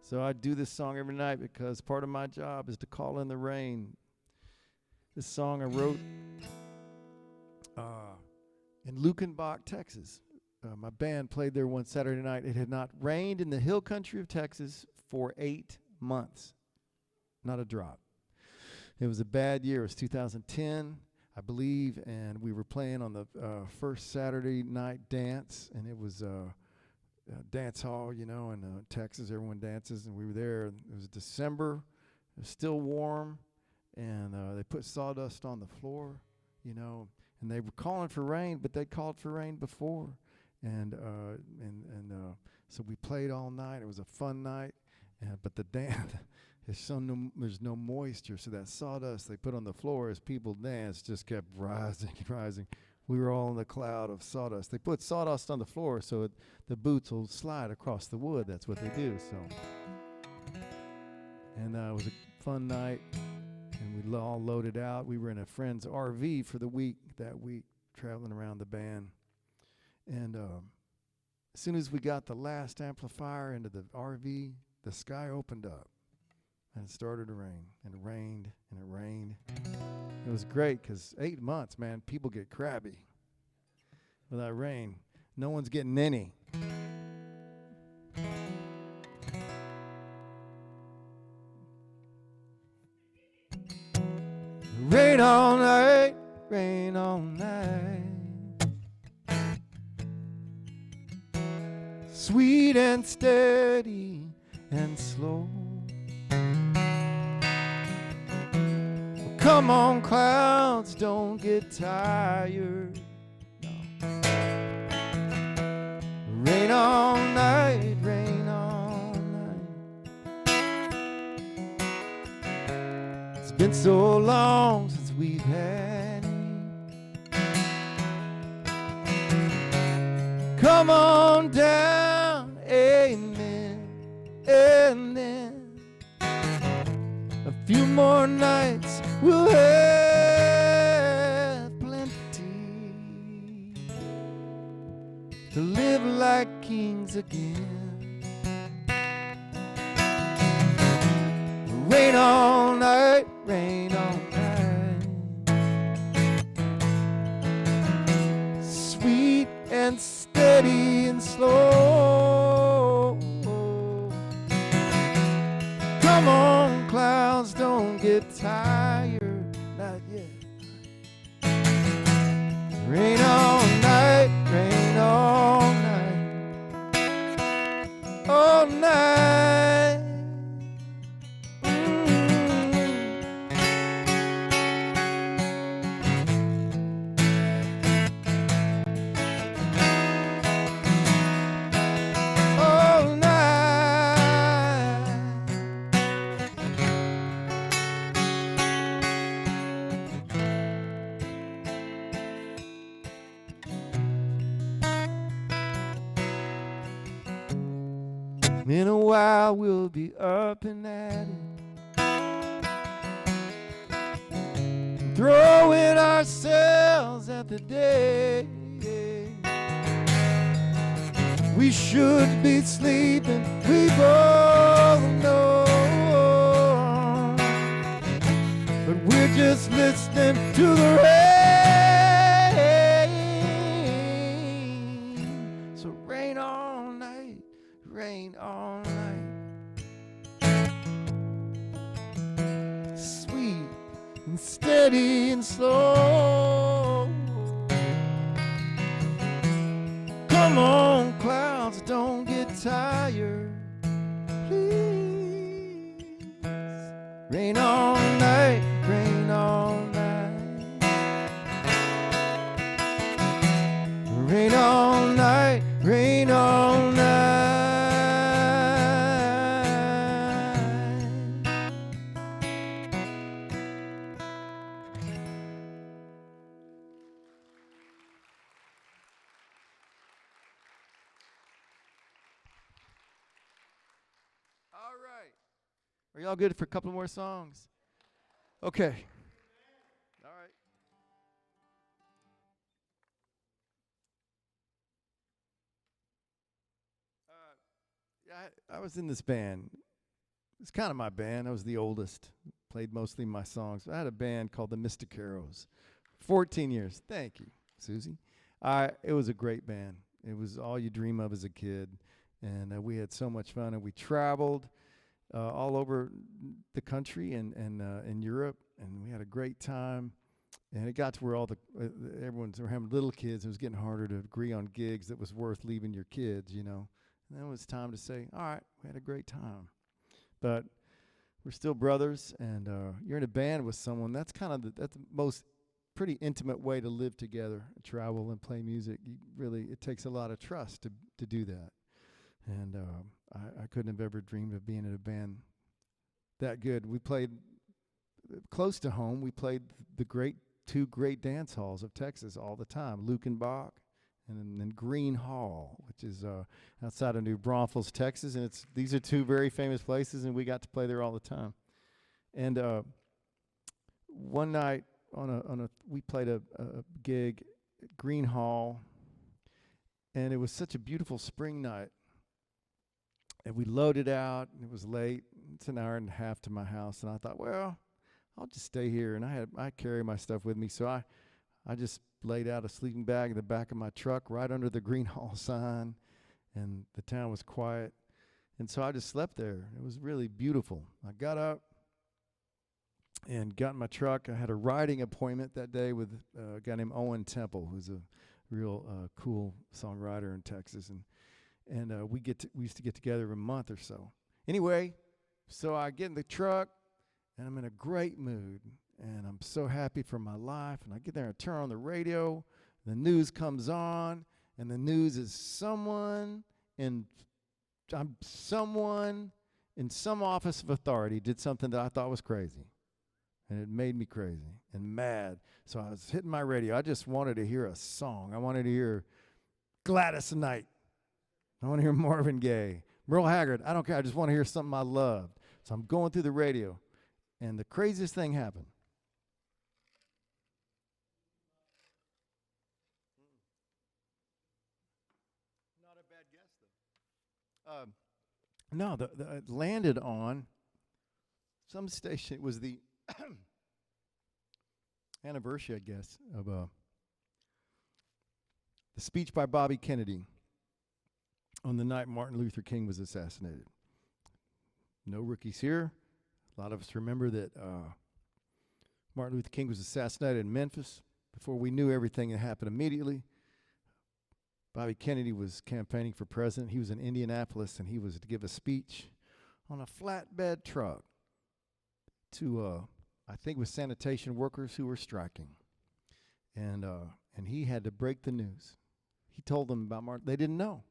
So I do this song every night because part of my job is to call in the rain. This song I wrote in Lukenbach, Texas. My band played there one Saturday night. It had not rained in the hill country of Texas for 8 months. Not a drop. It was a bad year. It was 2010, I believe, and we were playing on the first Saturday night dance, and it was dance hall, you know, in Texas. Everyone dances, and we were there. It was December. It was still warm, and they put sawdust on the floor, you know, and they were calling for rain, but they called for rain before, and so we played all night. It was a fun night, but the dance, there's no moisture, so that sawdust they put on the floor as people danced just kept rising and rising. We were all in the cloud of sawdust. They put sawdust on the floor so the boots will slide across the wood. That's what they do. So, and it was a fun night, and we all loaded out. We were in a friend's RV for the week that week, traveling around the band. And as soon as we got the last amplifier into the RV, the sky opened up, and it started to rain, and it rained, and it rained. It was great because 8 months, man, people get crabby with that rain. No one's getting any. Rain all night, rain all night. Sweet and steady and slow. Come on, clouds, don't get tired. No. Rain all night, rain all night. It's been so long since we've had any. Come come on down, amen. And then a few more nights we'll have plenty to live like kings again. Rain all night, rain all night, sweet and steady and slow. Come on, clouds, don't get tired, not yet. Rain all night, rain all night, all night. All night. In a while we'll be up and at it, throwing ourselves at the day. We should be sleeping, we both know, but we're just listening to the rain. So rain all night, rain all night, sweet and steady and slow. Come on, clouds, don't get tired, please. Rain all night, rain all night, rain all night, rain all night. All right. Are y'all good for a couple more songs? Okay. All right. Yeah, I was in this band. It's kind of my band. I was the oldest. Played mostly my songs. I had a band called the Mysticaros. 14 years. Thank you, Susie. It was a great band. It was all you dream of as a kid. And we had so much fun. And we traveled all over the country and in Europe. And we had a great time. And it got to where everyone's having little kids. It was getting harder to agree on gigs that was worth leaving your kids, you know. And then it was time to say, all right, we had a great time. But we're still brothers, and you're in a band with someone. That's kind of that's the most pretty intimate way to live together, travel and play music. It takes a lot of trust to do that. And I couldn't have ever dreamed of being in a band that good. We played close to home. We played the two great dance halls of Texas all the time, Lukenbach and then Green Hall, which is outside of New Braunfels, Texas. And these are two very famous places, and we got to play there all the time. And one night we played a gig at Green Hall, and it was such a beautiful spring night. And we loaded out, and it was late. It's an hour and a half to my house, and I thought, well, I'll just stay here. And I carry my stuff with me, so I just laid out a sleeping bag in the back of my truck right under the Green Hall sign, and the town was quiet. And so I just slept there. It was really beautiful. I got up and got in my truck. I had a writing appointment that day with a guy named Owen Temple, who's a real cool songwriter in Texas. And we used to get together every month or so. Anyway, so I get in the truck, and I'm in a great mood. And I'm so happy for my life. And I get there and turn on the radio. The news comes on. And the news is someone in some office of authority did something that I thought was crazy. And it made me crazy and mad. So I was hitting my radio. I just wanted to hear a song. I wanted to hear Gladys Knight. I want to hear Marvin Gaye. Merle Haggard, I don't care. I just want to hear something I loved. So I'm going through the radio, and the craziest thing happened. Not a bad guess, though. No, it landed on some station. It was the anniversary, I guess, of the speech by Bobby Kennedy on the night Martin Luther King was assassinated. No rookies here. A lot of us remember that Martin Luther King was assassinated in Memphis. Before we knew everything that happened immediately, Bobby Kennedy was campaigning for president. He was in Indianapolis, and he was to give a speech on a flatbed truck to, I think it was sanitation workers who were striking. And he had to break the news. He told them about Martin. They didn't know.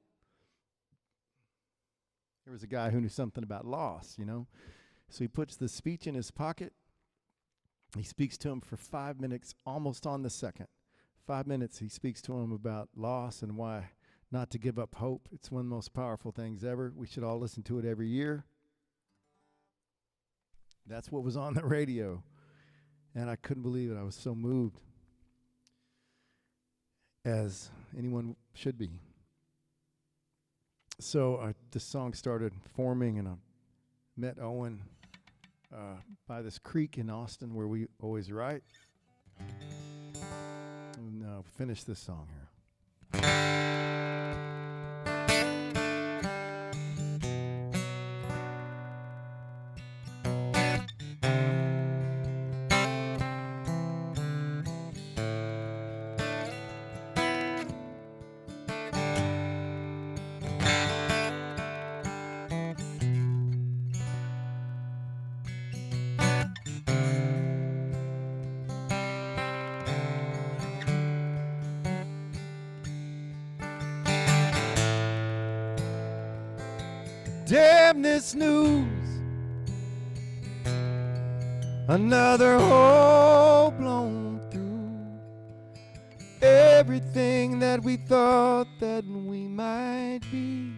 There was a guy who knew something about loss, you know. So he puts the speech in his pocket. He speaks to him for 5 minutes, almost on the second. 5 minutes, he speaks to him about loss and why not to give up hope. It's one of the most powerful things ever. We should all listen to it every year. That's what was on the radio. And I couldn't believe it. I was so moved, as anyone should be. So the song started forming, and I met Owen by this creek in Austin where we always write. And finish this song here. Damn this news, another hole blown through. Everything that we thought that we might be.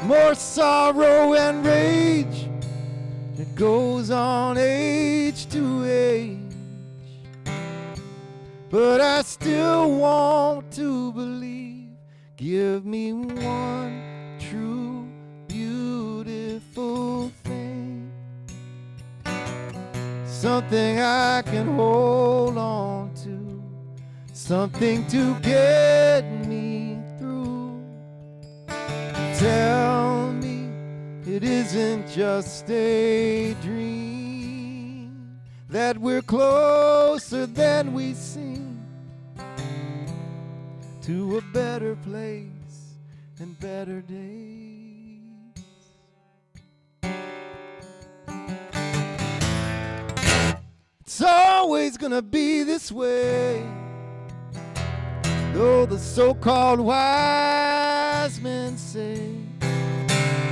More sorrow and rage, it goes on age to age. But I still want to believe. Give me one true, beautiful thing, something I can hold on to, something to get me through. Tell me it isn't just a dream, that we're closer than we seem to a better place and better days. It's always gonna be this way, though the so-called wise men say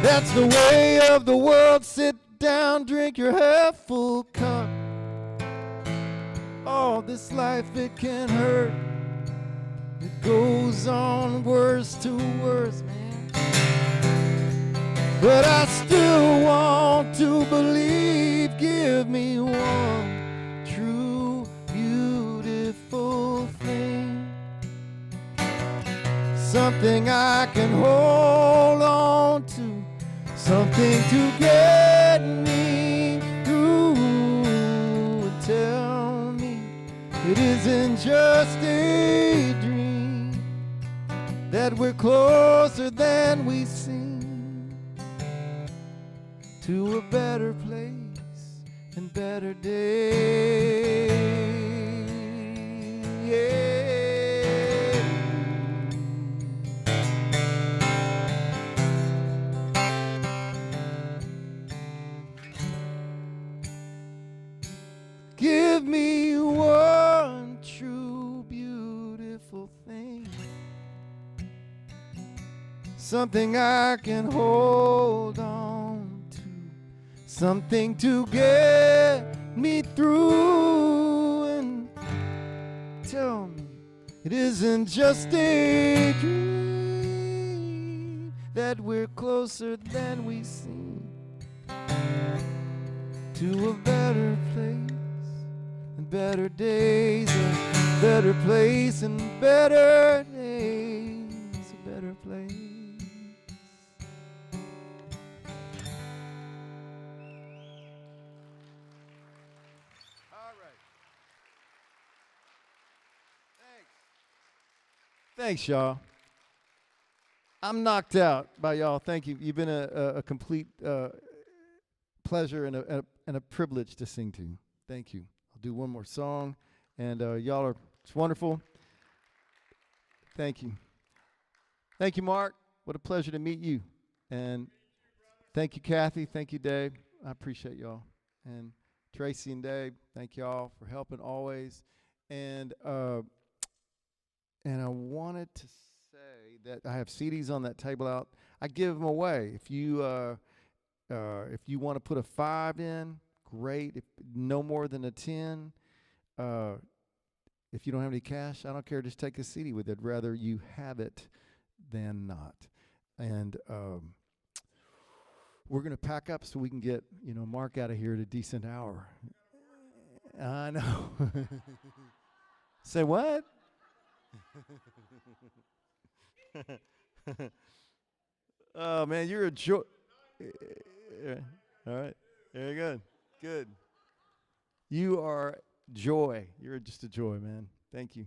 that's the way of the world. Sit down, drink your half full cup. Oh, this life, it can hurt. It goes on worse to worse, man. But I still want to believe. Give me one true, beautiful thing, something I can hold on to, something to get me through. And tell me it isn't just a dream, that we're closer than we seem to a better place and better days. Yeah. Give me one true, beautiful thing, something I can hold on to, something to get me through. And tell me It isn't just a dream that we're closer than we seem to a better place and better days, a better place and better days, a better place. All right. Thanks, y'all. I'm knocked out by y'all. Thank you. You've been a complete pleasure and a privilege to sing to. Thank you. I'll do one more song, and y'all are it's wonderful. Thank you. Thank you, Mark. What a pleasure to meet you. And thank you, Kathy. Thank you, Dave. I appreciate y'all. And Tracy and Dave, thank y'all for helping always. And I wanted to say that I have CDs on that table out. I give them away. If you want to put a 5 in, great. If no more than a 10. If you don't have any cash, I don't care. Just take a CD with it. I'd rather you have it than not. And we're going to pack up so we can get Mark out of here at a decent hour. I know. Say what? Oh man, you're a joy. All right, very good. Good. You are joy. You're just a joy, man. Thank you.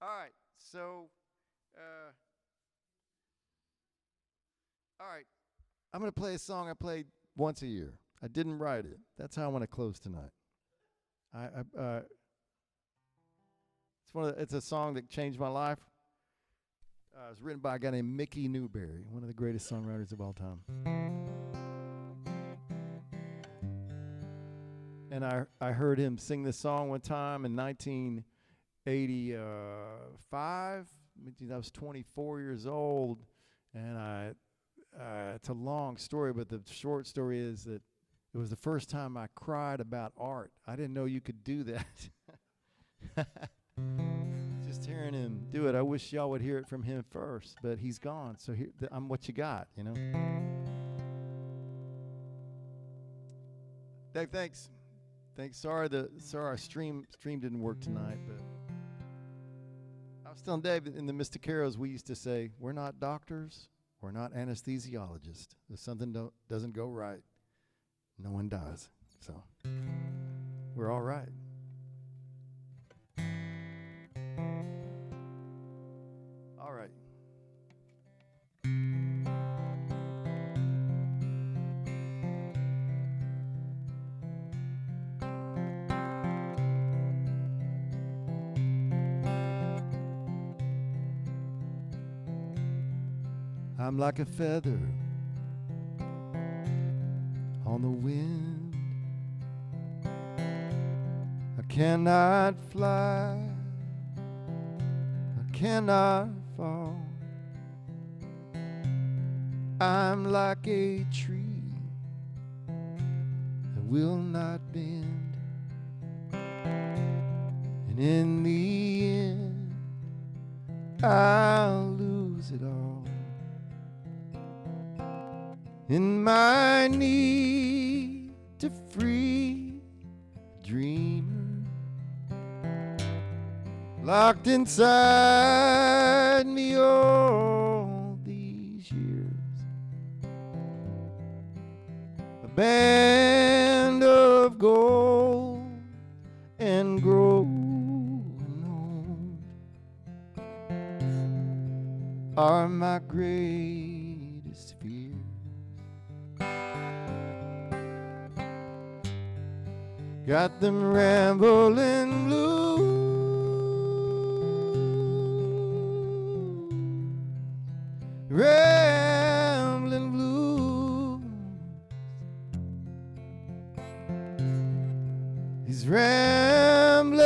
All right, so all right, I'm gonna play a song I played once a year. I didn't write it. That's how I want to close tonight. It's a song that changed my life. It was written by a guy named Mickey Newberry, one of the greatest songwriters of all time. And I heard him sing this song one time in 1985. I was 24 years old, and it's a long story, but the short story is that it was the first time I cried about art. I didn't know you could do that. Just hearing him do it. I wish y'all would hear it from him first, but he's gone. So here, I'm what you got, Dave, thanks. Sorry our stream didn't work tonight, but I was telling Dave in the Mysticaros we used to say, we're not doctors, we're not anesthesiologists. If something doesn't go right, no one does. So we're all right. All right. I'm like a feather on the wind. I cannot fly, I cannot fall. I'm like a tree that will not bend, and in the end I'll lose it all. In my need to free a dreamer locked inside me all these years, a band of gold and growing old are my greatest fears. Got them rambling blues, rambling blues. These rambling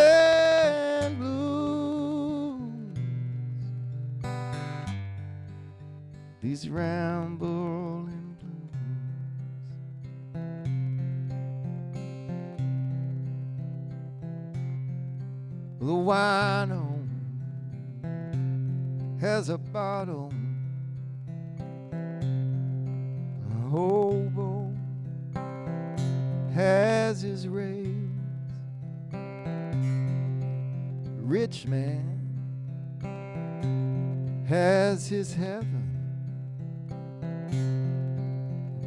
blues, these rambling blues. The wine on has a bottle. A hobo has his rails. Rich man has his heaven.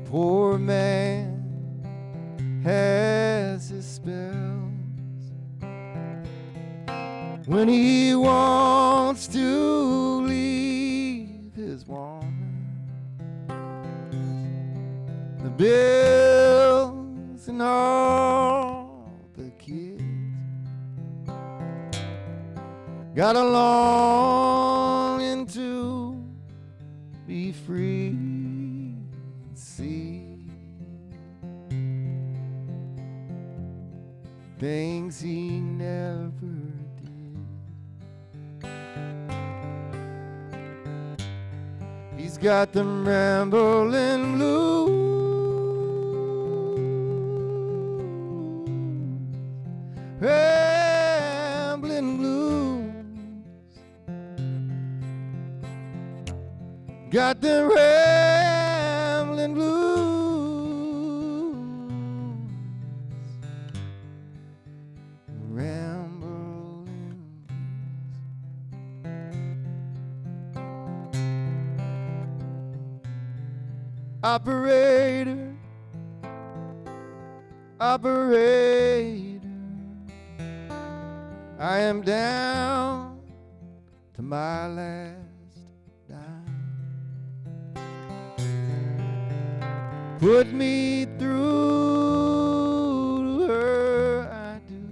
Poor man has his spells. When he wants to leave his woman, the bills and all the kids got a longing to be free and see things he never did. He's got them rambling blues, rambling blues. Got them rambling blues, rambling blues. Operator, operator, I am down to my last dime. Put me through to her, I do.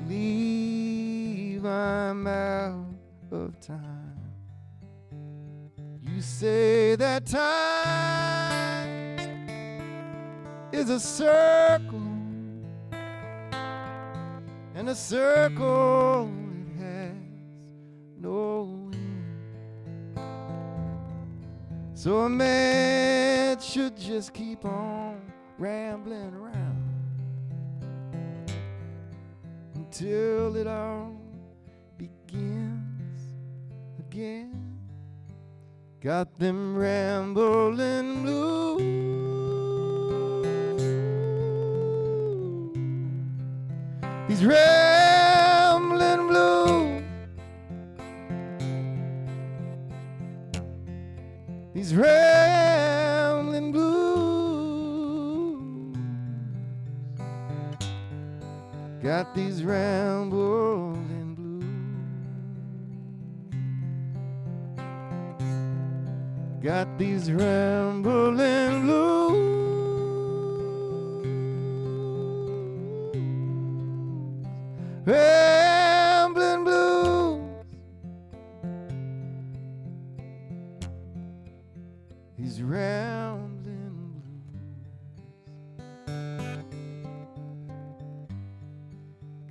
Leave, I'm out of time. You say that time is a circle, and a circle it has no end. So a man should just keep on rambling around until it all begins again. Got them rambling blues, these rambling blues, these rambling blues. Got these rambling blues. Got these rambling blues. Rambling blues. These rambling blues.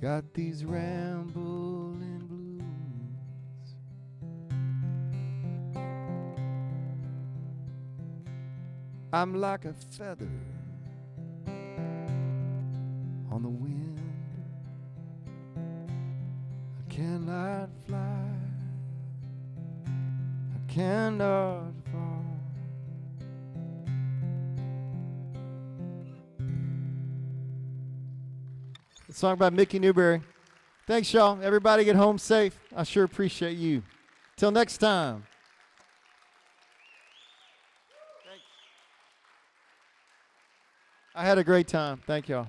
Got these rambling blues. I'm like a feather on the wind. I cannot fly, I cannot fall. The song by Mickey Newberry. Thanks, y'all. Everybody get home safe. I sure appreciate you. Till next time. Thanks. I had a great time. Thank y'all.